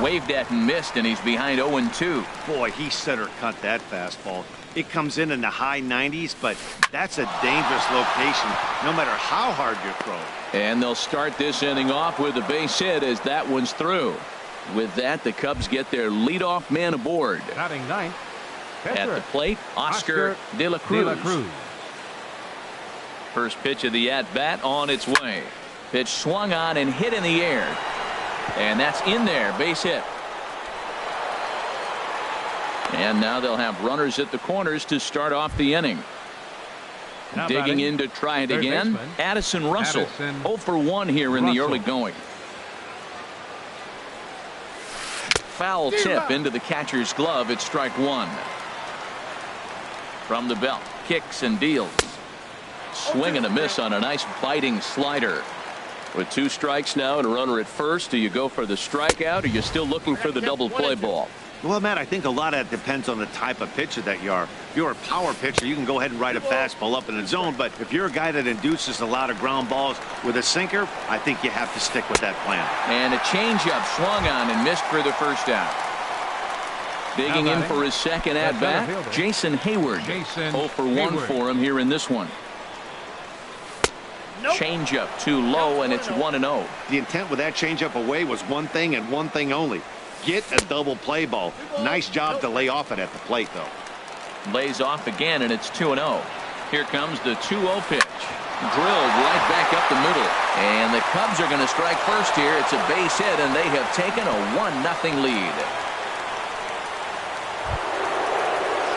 Waved at and missed, and he's behind 0-2. Boy, he center cut that fastball. It comes in the high 90s, but that's a dangerous location no matter how hard you throw. And they'll start this inning off with a base hit as that one's through. With that, the Cubs get their leadoff man aboard. Batting ninth, at the plate, Oscar De La Cruz. First pitch of the at-bat on its way. Pitch swung on and hit in the air. And that's in there, base hit. And now they'll have runners at the corners to start off the inning. Digging in to try it again, Addison Russell. 0 for 1 here in the early going. Foul tip into the catcher's glove. It's strike 1. From the belt, kicks and deals. Swing and a miss on a nice biting slider. With 2 strikes now and a runner at first, do you go for the strikeout, or are you still looking for the double play ball? Well, Matt, I think a lot of that depends on the type of pitcher that you are. If you're a power pitcher, you can go ahead and ride a fastball up in the zone. But if you're a guy that induces a lot of ground balls with a sinker, I think you have to stick with that plan. And a changeup swung on and missed for the first out. Digging in for his second at-bat, Jason Hayward. 0 for 1 for him here in this one. Changeup too low, and it's 1-0. The intent with that changeup away was one thing and one thing only. Get a double play ball. Nice job to lay off it at the plate, though. Lays off again, and it's 2-0. Here comes the 2-0 pitch. Drilled right back up the middle. And the Cubs are going to strike first here. It's a base hit, and they have taken a 1-0 lead.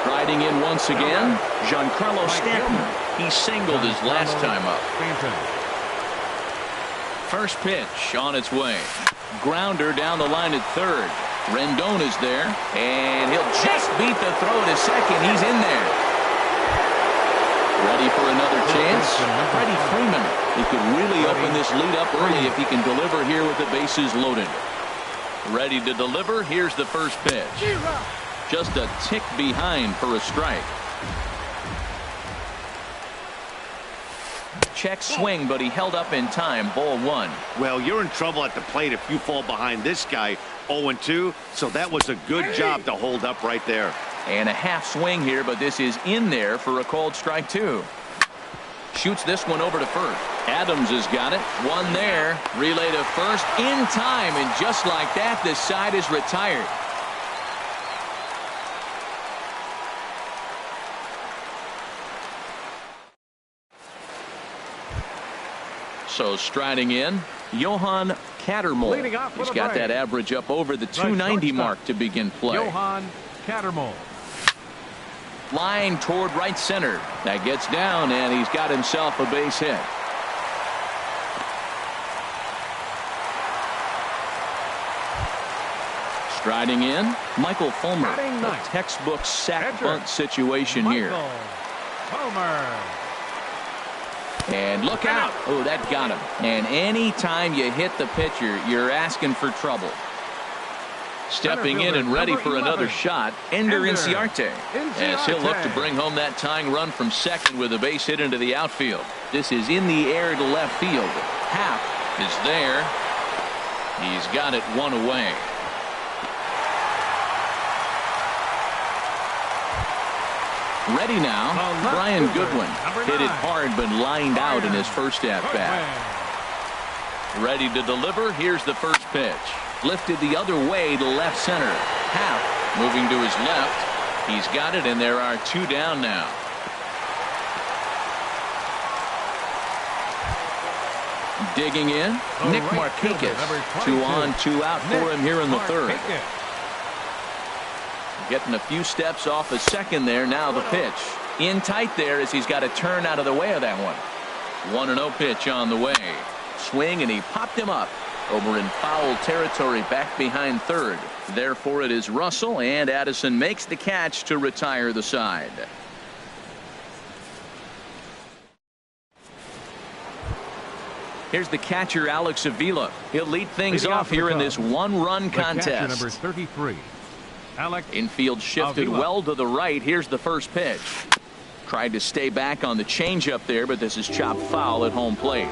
Striding in once again, Giancarlo Stanton. He singled his last time up. First pitch on its way. Grounder down the line at third. Rendon is there, and he'll just beat the throw to second. He's in there. Ready for another chance? Freddie Freeman. He could really open this lead up early if he can deliver here with the bases loaded. Ready to deliver. Here's the first pitch. Just a tick behind for a strike. Check swing, but he held up in time. Ball 1. Well, you're in trouble at the plate if you fall behind this guy 0-2, so that was a good job to hold up right there. And a half swing here, but this is in there for a called strike 2. Shoots this one over to first. Adams has got it. One there. Relay to first in time, and just like that, the side is retired. So striding in, Johan Cattermole. He's got that average up over the 290 mark to begin play. Johan Cattermole. Line toward right center. That gets down, and he's got himself a base hit. Striding in, Michael Fulmer. A textbook sack bunt situation here. Fulmer. And look out. Oh, that got him. And anytime you hit the pitcher, you're asking for trouble. Stepping in and ready for another shot, Ender Inciarte. As he'll look to bring home that tying run from second with a base hit into the outfield. This is in the air to left field. Happ is there. He's got it one away. Ready now, Brian Goodwin. Hit it hard but lined out in his first at-bat. Ready to deliver. Here's the first pitch. Lifted the other way to left center. Happ moving to his left. He's got it, and there are 2 down now. Digging in, Nick Markakis. 2 on, 2 out for him here in the third. Getting a few steps off a second there. Now the pitch. In tight there as he's got to turn out of the way of that one. 1-0 pitch on the way. Swing, and he popped him up. Over in foul territory back behind third. Therefore it is Russell, and Addison makes the catch to retire the side. Here's the catcher, Alex Avila. He'll lead things off here in this one-run contest. Number 33. Alex Infield shifted Avila. well to the right. Here's the first pitch. Tried to stay back on the changeup there, but this is chopped foul at home plate.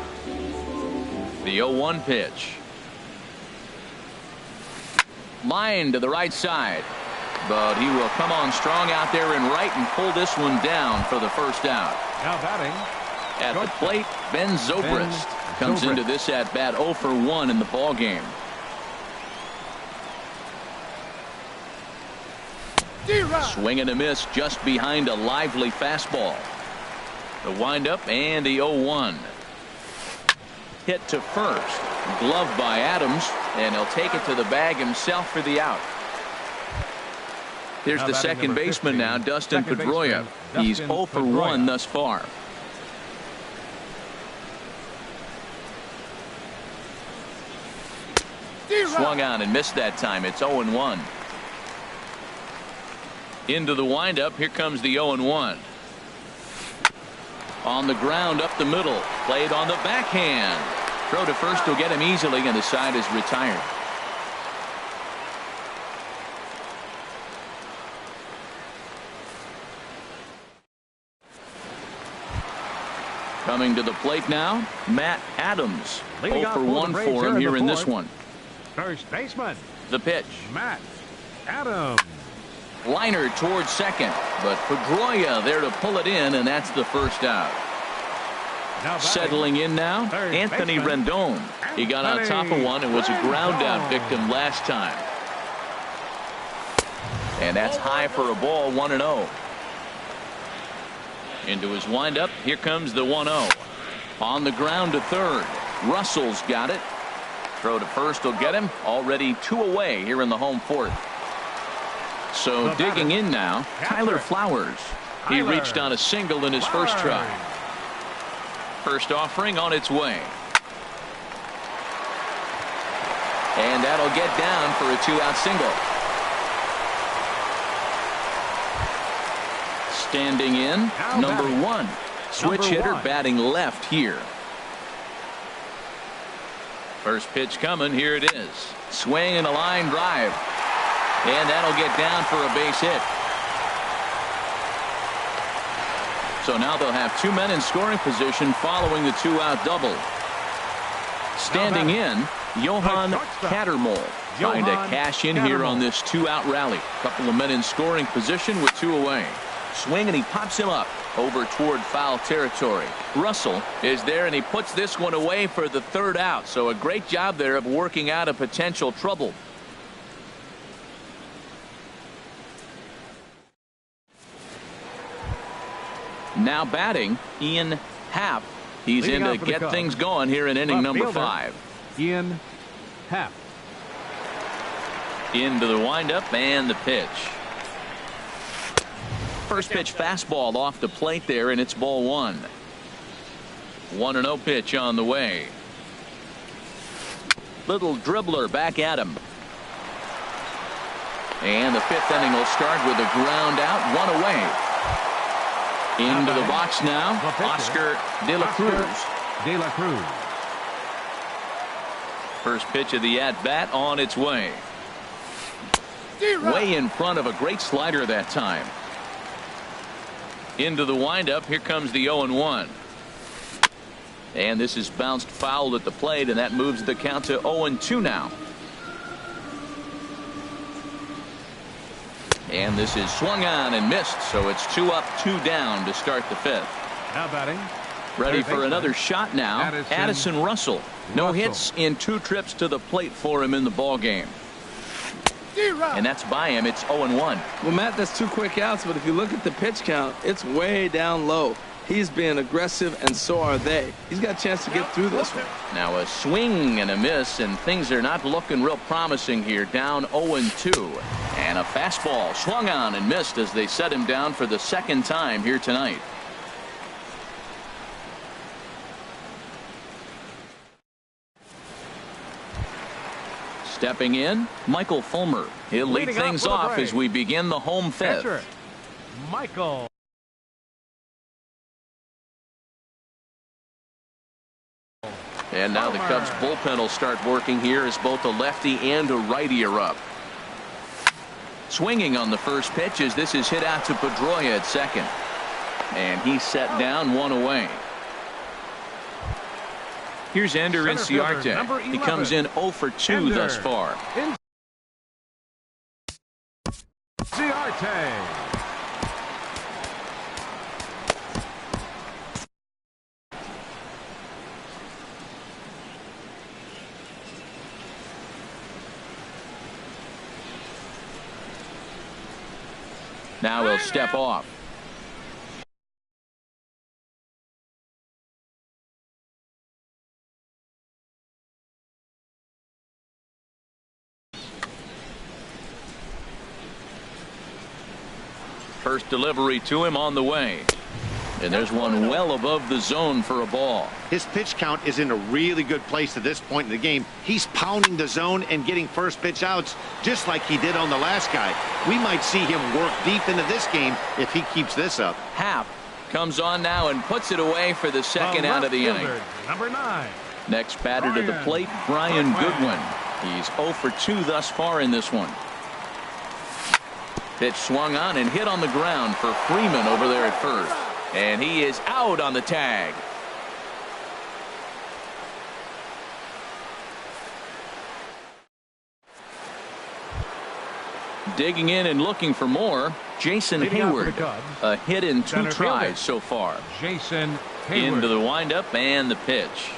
The 0-1 pitch. Line to the right side. But he will come on strong out there in right and pull this one down for the first out. Now batting. At the plate, Ben Zobrist comes into this at-bat 0 for 1 in the ballgame. Swing and a miss just behind a lively fastball. The windup and the 0-1. Hit to first. Gloved by Adams, and he'll take it to the bag himself for the out. Here's the second baseman now, Dustin Pedroia. He's 0 for 1 thus far. Swung on and missed that time. It's 0-1. Into the windup. Here comes the 0-1. On the ground up the middle. Played on the backhand. Throw to first will get him easily, and the side is retired. Coming to the plate now, Matt Adams. Leading 0 off for for the 1 Braves for him here here in in the this fourth. one. First baseman, The pitch. Matt Adams. Liner towards second, but Pedroia there to pull it in, and that's the first out. Now batting, Settling in now, third Anthony baseman, Rendon. He got on top of one and was a ground out victim last time. And that's high for a ball, 1-0. Into his windup, here comes the 1-0. On the ground to third. Russell's got it. Throw to first will get him. Already 2 away here in the home fourth. So The digging batter, in now, Tyler Flowers. He Tyler reached on a single in his first try. First offering on its way. And that'll get down for a 2-out single. Standing in, Now number batting, 1. Switch number hitter 1. batting left here. First pitch coming. Here it is. Swing and a line drive. And that'll get down for a base hit. So now they'll have 2 men in scoring position following the 2-out double. Standing in, Johan Cattermole trying to cash in here on this 2-out rally. Couple of men in scoring position with 2 away. Swing and he pops him up over toward foul territory. Russell is there and he puts this one away for the 3rd out. So a great job there of working out a potential trouble. Now batting, Ian Happ. He's Leading in off to for the get Cubs, things going here in inning left number fielder, 5. Ian Happ. Into the windup and the pitch. First pitch fastball off the plate there, and it's ball 1. 1-0 pitch on the way. Little dribbler back at him. And the 5th inning will start with a ground out, 1 away. Into the box now, Oscar De La Cruz. De La Cruz. First pitch of the at-bat on its way. Way in front of a great slider that time. Into the windup, here comes the 0-1. And this is bounced foul at the plate, and that moves the count to 0-2 now. And this is swung on and missed, so it's 2 up, 2 down to start the 5th. Now batting, Ready third for baseman, another shot now. Addison Russell. No hits in 2 trips to the plate for him in the ball game. And that's by him. It's 0-1. Well, Matt, that's 2 quick outs, but if you look at the pitch count, it's way down low. He's being aggressive, and so are they. He's got a chance to get through this one. Now a swing and a miss, and things are not looking real promising here. Down 0-2. And a fastball swung on and missed as they set him down for the 2nd time here tonight. Stepping in, Michael Fulmer. He'll lead Leading things off for the off as we begin the home 5th. catcher, Michael. And now the Cubs bullpen will start working here as both a lefty and a righty are up. Swinging on the first pitch as this is hit out to Pedroia at second. And he's set down, 1 away. Here's Ender Center fielder, Inciarte. number He comes in 0 for 2 Ender. thus far. Inciarte. Now he'll step off. First delivery to him on the way. And there's one well above the zone for a ball. His pitch count is in a really good place at this point in the game. He's pounding the zone and getting first pitch outs just like he did on the last guy. We might see him work deep into this game if he keeps this up. Happ comes on now and puts it away for the 2nd out of the inning. Number 9. Next batter to the plate, Brian Goodwin. He's 0 for 2 thus far in this one. Pitch swung on and hit on the ground for Freeman over there at first. And he is out on the tag. Digging in and looking for more, Jason Leading off for Hayward. the Cubs, A hit in 2 center tries fielder, so far. Jason Hayward. Into the windup and the pitch.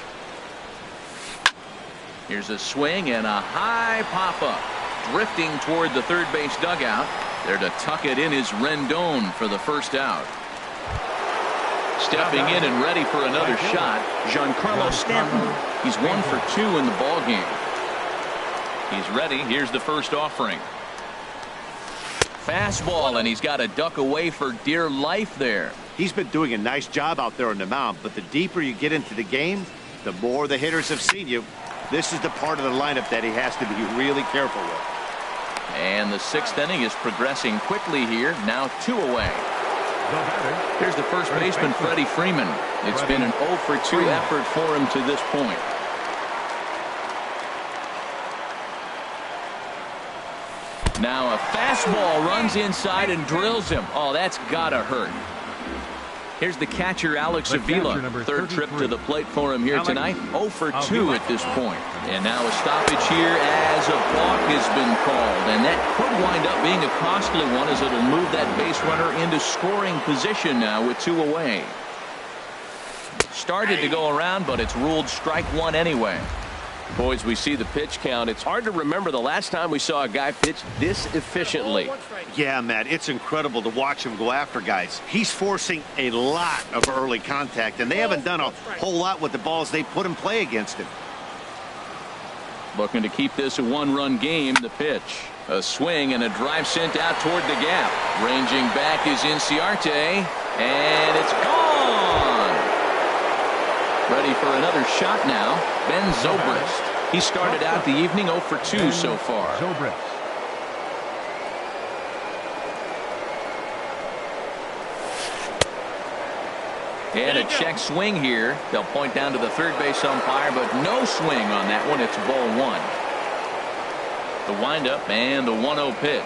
Here's a swing and a high pop-up. Drifting toward the third base dugout. There to tuck it in is Rendon for the first out. Stepping in and ready for another shot, Giancarlo Stanton. He's 1 for 2 in the ballgame. He's ready. Here's the first offering. Fastball, and he's got to duck away for dear life there. He's been doing a nice job out there on the mound, but the deeper you get into the game, the more the hitters have seen you. This is the part of the lineup that he has to be really careful with. And the 6th inning is progressing quickly here. Now 2 away. Here's the first baseman, Freddie Freeman. It's been an 0 for 2 effort for him to this point. Now a fastball runs inside and drills him. Oh, that's gotta hurt. Here's the catcher, Alex Avila. Third trip to the plate for him here tonight. 0 for 2 at this point. And now a stoppage here as a balk has been called. And that could wind up being a costly one, as it'll move that base runner into scoring position now with 2 away. Started to go around, but it's ruled strike 1 anyway. Boys, we see the pitch count. It's hard to remember the last time we saw a guy pitch this efficiently. Yeah, Matt, it's incredible to watch him go after guys. He's forcing a lot of early contact, and they haven't done a whole lot with the balls they put in play against him. Looking to keep this a 1-run game. The pitch. A swing and a drive sent out toward the gap. Ranging back is Inciarte, and it's gone. Ready for another shot now, Ben Zobrist. He started out the evening 0 for 2 so far. Zobrist. And a check swing here. They'll point down to the third base umpire, but no swing on that one. It's ball 1. The windup and the 1-0 pitch.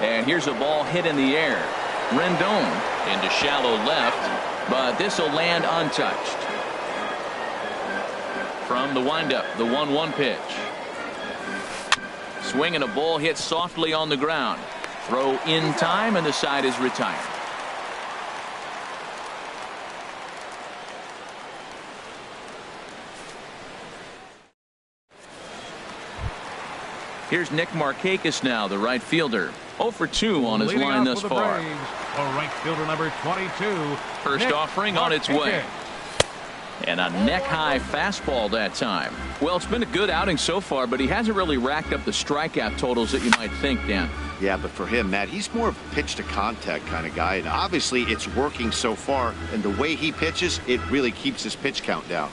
And here's a ball hit in the air. Rendon into shallow left, but this will land untouched. From the windup, the 1-1 pitch. Swing and a ball hit softly on the ground. Throw in time, and the side is retired. Here's Nick Markakis now, the right fielder. 0 for 2 on his line thus far. Right fielder number 22. First offering on its way. And a neck-high fastball that time. Well, it's been a good outing so far, but he hasn't really racked up the strikeout totals that you might think, Dan. Yeah, but for him, Matt, he's more of a pitch-to-contact kind of guy, and obviously it's working so far, and the way he pitches, it really keeps his pitch count down.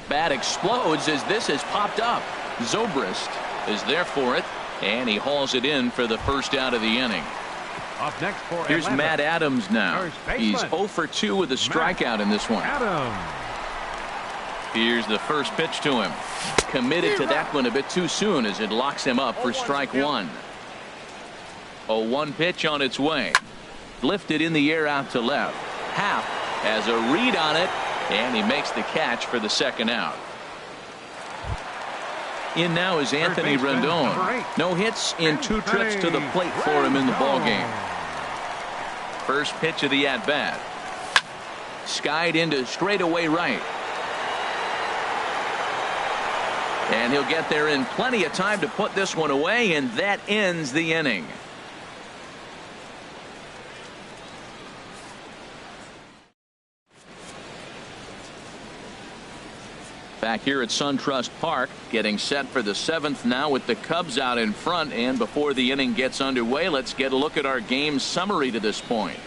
Bat explodes as this has popped up. Zobrist is there for it, and he hauls it in for the first out of the inning. Up next for Here's Atlanta. Matt Adams now. He's 0 for 2 with a strikeout in this one. Adams. Here's the first pitch to him. Committed to that one a bit too soon as it locks him up for strike 1. A 1 pitch on its way. Lifted in the air out to left. Happ has a read on it, and he makes the catch for the second out. In now is Anthony Rendon. No hits in 2 trips to the plate for him in the ballgame. First pitch of the at-bat. Skied into straightaway right. And he'll get there in plenty of time to put this one away, and that ends the inning. Back here at SunTrust Park, getting set for the 7th now with the Cubs out in front. And before the inning gets underway, let's get a look at our game summary to this point.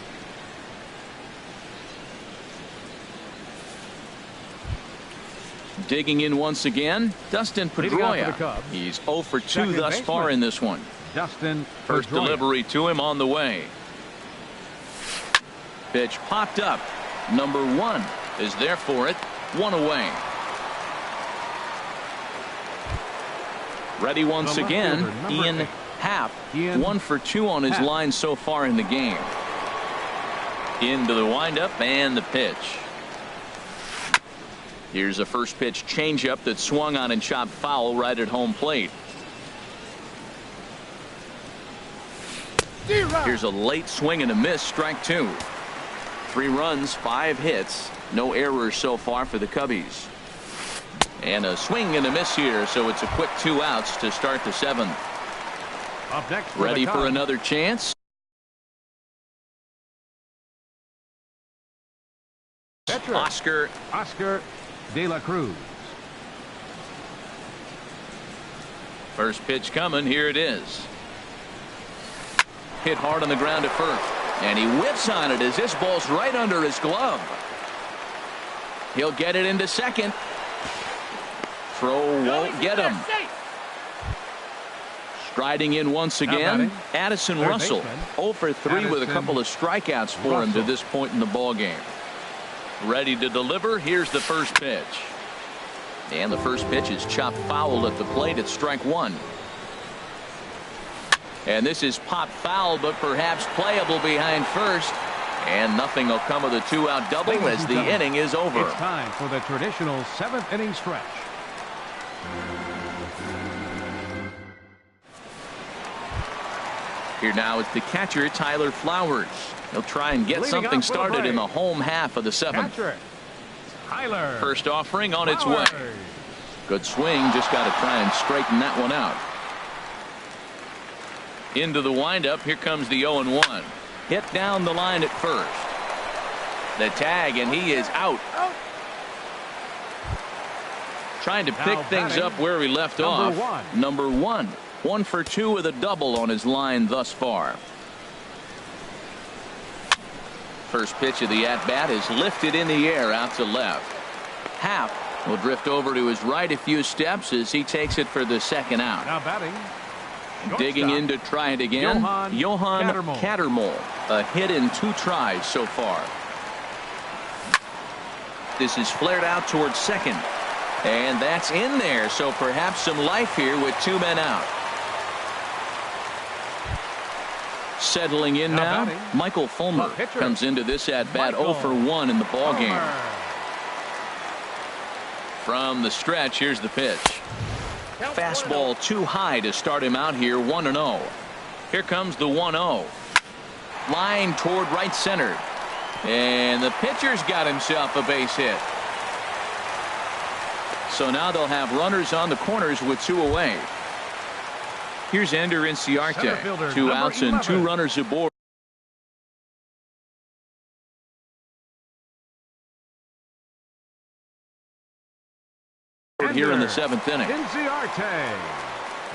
Digging in once again, Dustin Pedroia. He's 0 for 2 thus far in this one. Dustin First Pedroia. delivery to him on the way. Pitch popped up. Number 1 is there for it. 1 away. Ready once again, Ian Happ. 1 for 2 on his line so far in the game. Into the windup and the pitch. Here's a first pitch changeup that swung on and chopped foul right at home plate. Here's a late swing and a miss, strike 2. 3 runs, 5 hits, no errors so far for the Cubbies. And a swing and a miss here, so it's a quick 2 outs to start the 7th. Up next, Ready for another chance? pitcher, Oscar De La Cruz. First pitch coming. Here it is. Hit hard on the ground at first. And he whips on it as this ball's right under his glove. He'll get it into second. Throw won't get him. Striding in once again, Addison Russell. 0 for 3 with a couple of strikeouts for him to this point in the ball game. Ready to deliver. Here's the first pitch. And the first pitch is chopped foul at the plate. It's strike 1. And this is popped foul, but perhaps playable behind first. And nothing will come of the 2-out double as the inning is over. It's time for the traditional 7th inning stretch. Here now is the catcher, Tyler Flowers. He'll try and get something started in the home half of the 7th. Catcher, Tyler First offering on its way. Flowers. Good swing, just got to try and straighten that one out. Into the windup, here comes the 0-1. Hit down the line at first. The tag, and he is out. Trying to pick things up where he left off. Number 1. 1 for 2 with a double on his line thus far. First pitch of the at-bat is lifted in the air out to left. Happ will drift over to his right a few steps as he takes it for the second out. Now batting. Digging in to try it again. Johan Cattermole. A hit in 2 tries so far. This is flared out towards second. And that's in there, so perhaps some life here with 2 men out. Settling in now, Michael Fulmer comes into this at-bat 0 for 1 in the ballgame. From the stretch, here's the pitch. Fastball too high to start him out here, 1-0. Here comes the 1-0. Line toward right center. And the pitcher's got himself a base hit. So now they'll have runners on the corners with 2 away. Here's Ender Inciarte. 2 outs and 2 runners aboard. Here in the 7th inning.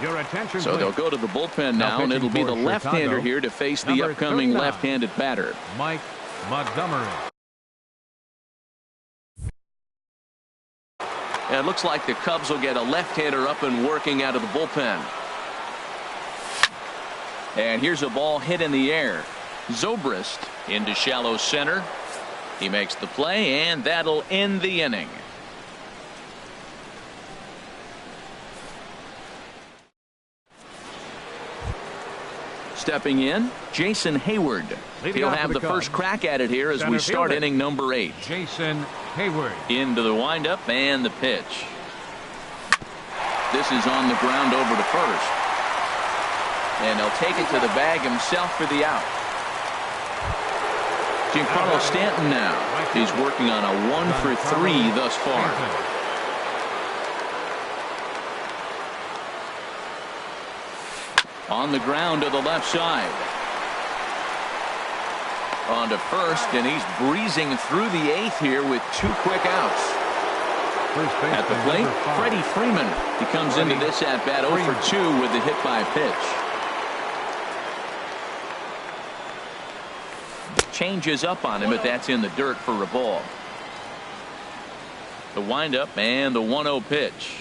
Your attention, so they'll go to the bullpen now, and it'll be the left-hander here to face the upcoming left-handed batter. Mike Montgomery. And it looks like the Cubs will get a left-hander up and working out of the bullpen. And here's a ball hit in the air. Zobrist into shallow center. He makes the play, and that'll end the inning. Stepping in, Jason Hayward. He'll have the first crack at it here as we start inning number 8. Jason Hayward. Into the windup and the pitch. This is on the ground over to first. And he'll take it to the bag himself for the out. Giancarlo Stanton now. He's working on a 1 for 3 thus far. On the ground to the left side. On to first, and he's breezing through the 8th here with 2 quick outs. At the plate, Freddie Freeman. He comes into this at-bat 0 for 2 with the hit by pitch. Changes up on him, but that's in the dirt for a ball. The windup and the 1-0 pitch.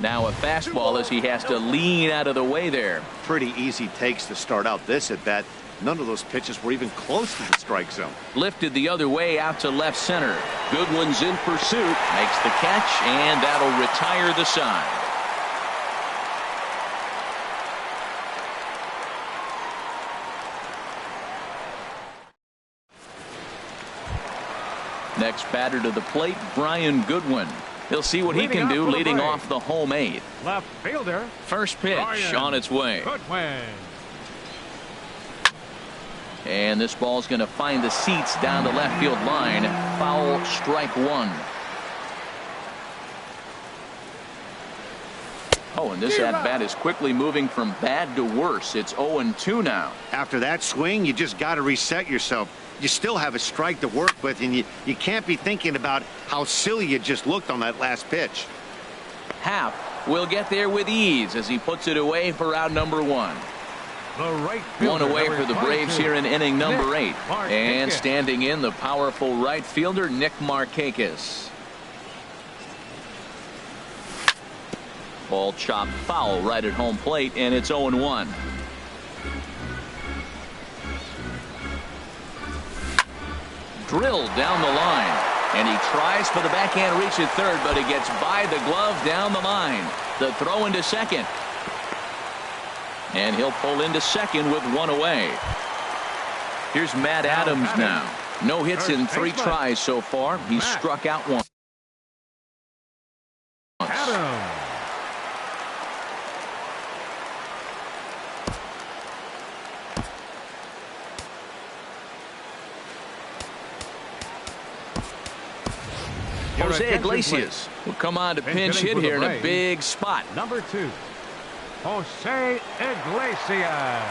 Now a fastball as he has to lean out of the way there. Pretty easy takes to start out this at bat. None of those pitches were even close to the strike zone. Lifted the other way out to left center. Goodwin's in pursuit. Makes the catch, and that'll retire the side. Next batter to the plate, Brian Goodwin. He'll see what he can do leading off the home 8th. Left fielder. First pitch on its way. Goodwin. And this ball's going to find the seats down the left field line. Foul, strike one. Oh, and this at-bat is quickly moving from bad to worse. It's 0-2 now. After that swing, you just got to reset yourself. You still have a strike to work with, and you can't be thinking about how silly you just looked on that last pitch. Happ will get there with ease as he puts it away for out number one. One away for the Braves here in inning number 8. And standing in, the powerful right fielder, Nick Markakis. Ball chopped foul right at home plate, and it's 0-1. Drilled down the line, and he tries for the backhand reach at third, but he gets by the glove down the line. The throw into second. And he'll pull into second with one away. Here's Matt Adams now. No hits in 3 tries so far. He's struck out once. Jose Iglesias will come on to pinch hit here in a big spot. Number 2, Jose Iglesias.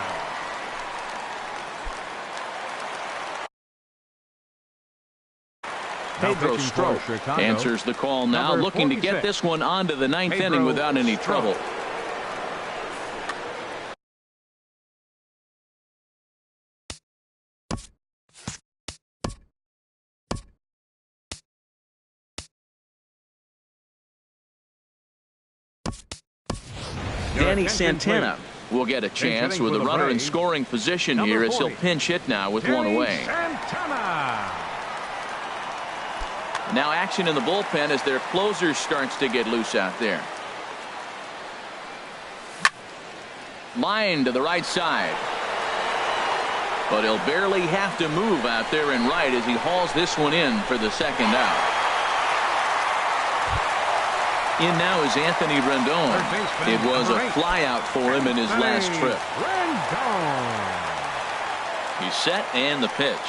Pedro Strop answers the call now, looking to get this one onto the 9th inning without any trouble. Danny Santana will get a chance with a runner in scoring position here as he'll pinch hit now with one away. Now action in the bullpen as their closer starts to get loose out there. Line to the right side. But he'll barely have to move out there in right as he hauls this one in for the second out. In now is Anthony Rendon. It was a flyout for him in his last trip. He's set and the pitch.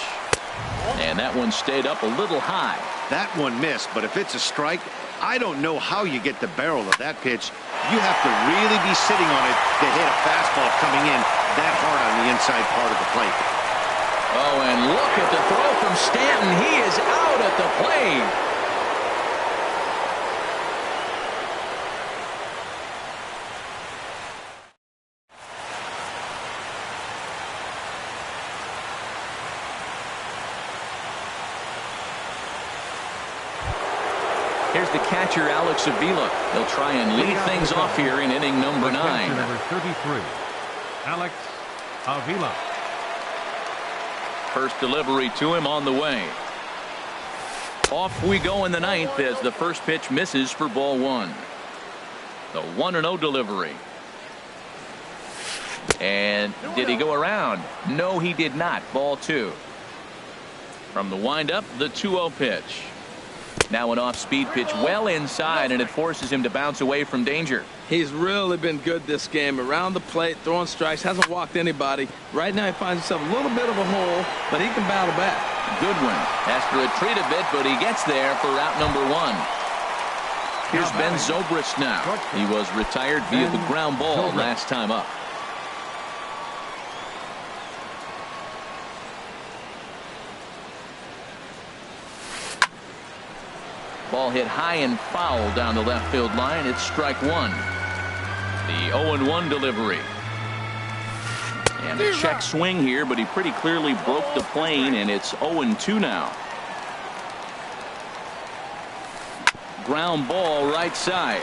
And that one stayed up a little high. That one missed, but if it's a strike, I don't know how you get the barrel of that pitch. You have to really be sitting on it to hit a fastball coming in that hard on the inside part of the plate. Oh, and look at the throw from Stanton. He is out at the plate. Here's the catcher, Alex Avila. He'll try and lead things off here in inning number 9. Number 33, Alex Avila. First delivery to him on the way. Off we go in the 9th as the first pitch misses for ball 1. The 1-0 delivery. And did he go around? No, he did not. Ball 2. From the windup, the 2-0 pitch. Now an off-speed pitch well inside, and it forces him to bounce away from danger. He's really been good this game. Around the plate, throwing strikes, hasn't walked anybody. Right now he finds himself a little bit of a hole, but he can battle back. Goodwin has to retreat a bit, but he gets there for out number 1. Here's Ben Zobrist now. He was retired via the ground ball last time up. Ball hit high and foul down the left field line. It's strike 1. The 0-1 delivery. And a check swing here, but he pretty clearly broke the plane, and it's 0-2 now. Ground ball right side.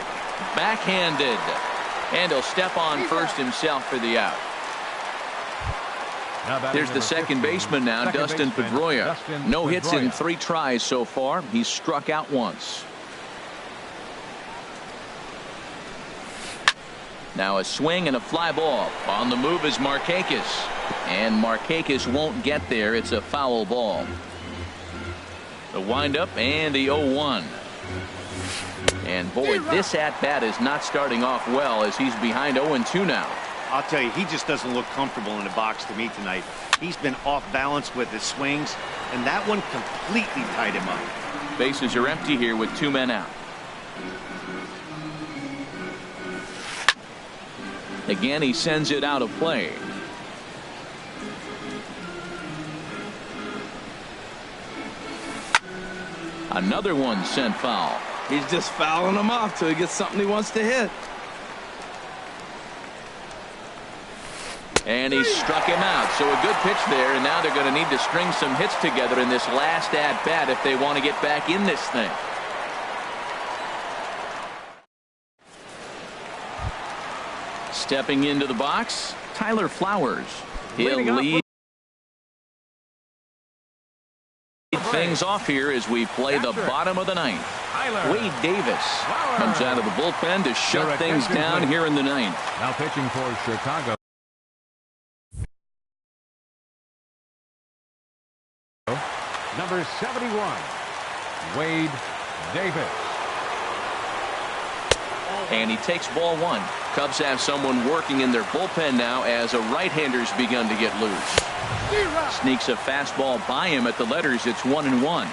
Backhanded. And he'll step on first himself for the out. There's the second baseman now, Dustin Pedroia. No hits in 3 tries so far. He's struck out once. Now a swing and a fly ball. On the move is Markakis. And Markakis won't get there. It's a foul ball. The windup and the 0-1. And boy, this at-bat is not starting off well as he's behind 0-2 now. I'll tell you, he just doesn't look comfortable in the box to me tonight. He's been off balance with his swings, and that one completely tied him up. Bases are empty here with 2 men out. Again, he sends it out of play. Another one sent foul. He's just fouling them off till he gets something he wants to hit. And he struck him out. So a good pitch there, and now they're going to need to string some hits together in this last at-bat if they want to get back in this thing. Stepping into the box, Tyler Flowers. He'll lead things off here as we play the bottom of the ninth. Wade Davis comes out of the bullpen to shut things down here in the ninth. Now pitching for Chicago. Number 71, Wade Davis. And he takes ball 1. Cubs have someone working in their bullpen now as a right-hander's begun to get loose. Sneaks a fastball by him at the letters. It's 1-1.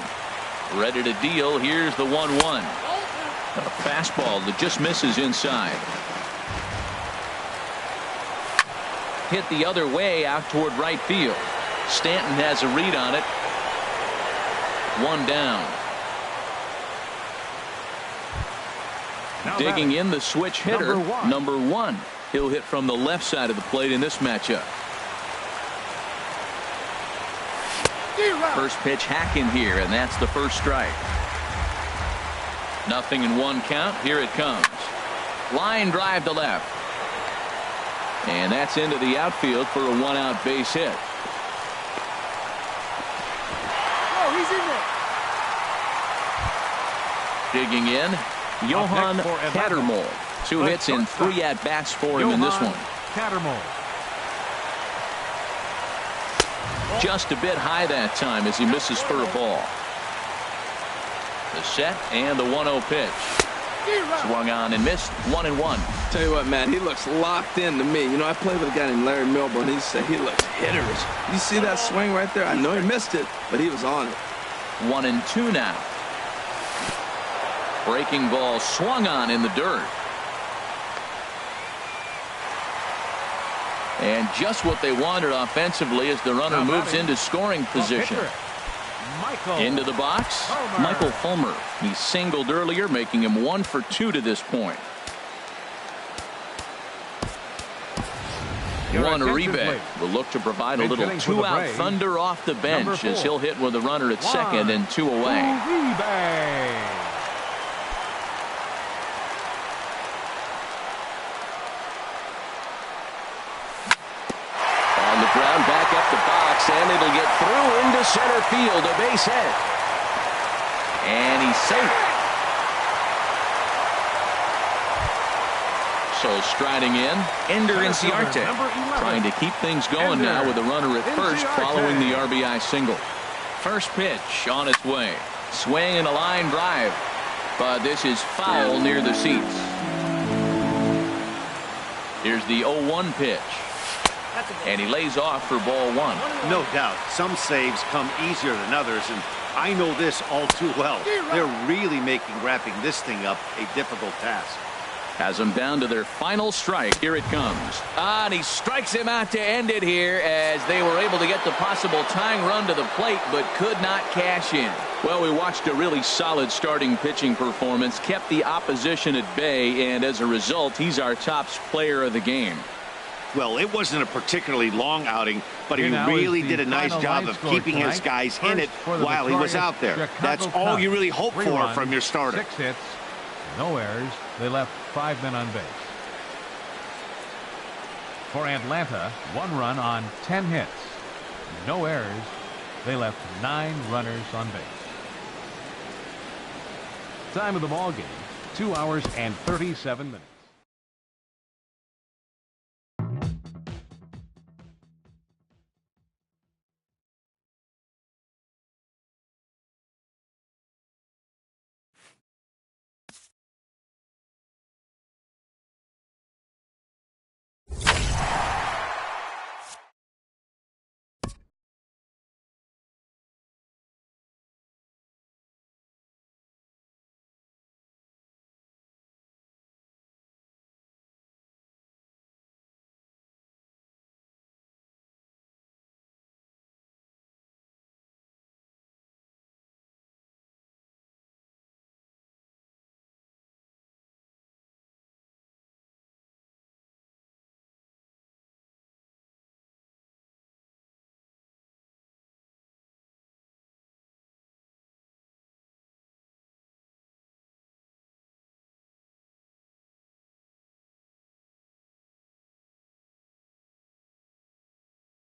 Ready to deal. Here's the 1-1. A fastball that just misses inside. Hit the other way out toward right field. Stanton has a read on it. 1 down. Digging in the switch hitter, number 1. He'll hit from the left side of the plate in this matchup. First pitch hacking here, and that's the first strike. 0-1 count. Here it comes. Line drive to left. And that's into the outfield for a 1-out base hit. Oh, he's in there. Digging in, Johan Cattermole. 2 hits and 3 at-bats for him in this one. Cattermole. Just a bit high that time as he misses for a ball. The set and the 1-0 pitch. Swung on and missed. 1-1. Tell you what, Matt, he looks locked in to me. You know, I played with a guy named Larry Milburn. He said he looks hitterish. You see that swing right there? I know he missed it, but he was on it. 1-2 now. Breaking ball swung on in the dirt. And just what they wanted offensively as the runner moves into scoring position. Into the box, Michael Fulmer. He singled earlier, making him 1 for 2 to this point. Juan Uribe will look to provide a little 2-out thunder off the bench as he'll hit with a runner at second and 2 away. Ground back up the box, and it'll get through into center field. A base hit. And he's safe. So striding in, Ender Inciarte, trying to keep things going now with a runner at first following the RBI single. First pitch on its way. Swing and a line drive. But this is foul near the seats. Here's the 0-1 pitch. And he lays off for ball 1. No doubt. Some saves come easier than others, and I know this all too well. They're really making wrapping this thing up a difficult task. Has them down to their final strike. Here it comes. And he strikes him out to end it here as they were able to get the possible tying run to the plate but could not cash in. Well, we watched a really solid starting pitching performance, kept the opposition at bay, and as a result, he's our top player of the game. Well, it wasn't a particularly long outing, but he really did a nice job of keeping his guys in it while he was out there. That's all you really hope for from your starter. 6 hits, no errors. They left 5 men on base. For Atlanta, 1 run on 10 hits, no errors. They left 9 runners on base. Time of the ball game, 2 hours and 37 minutes.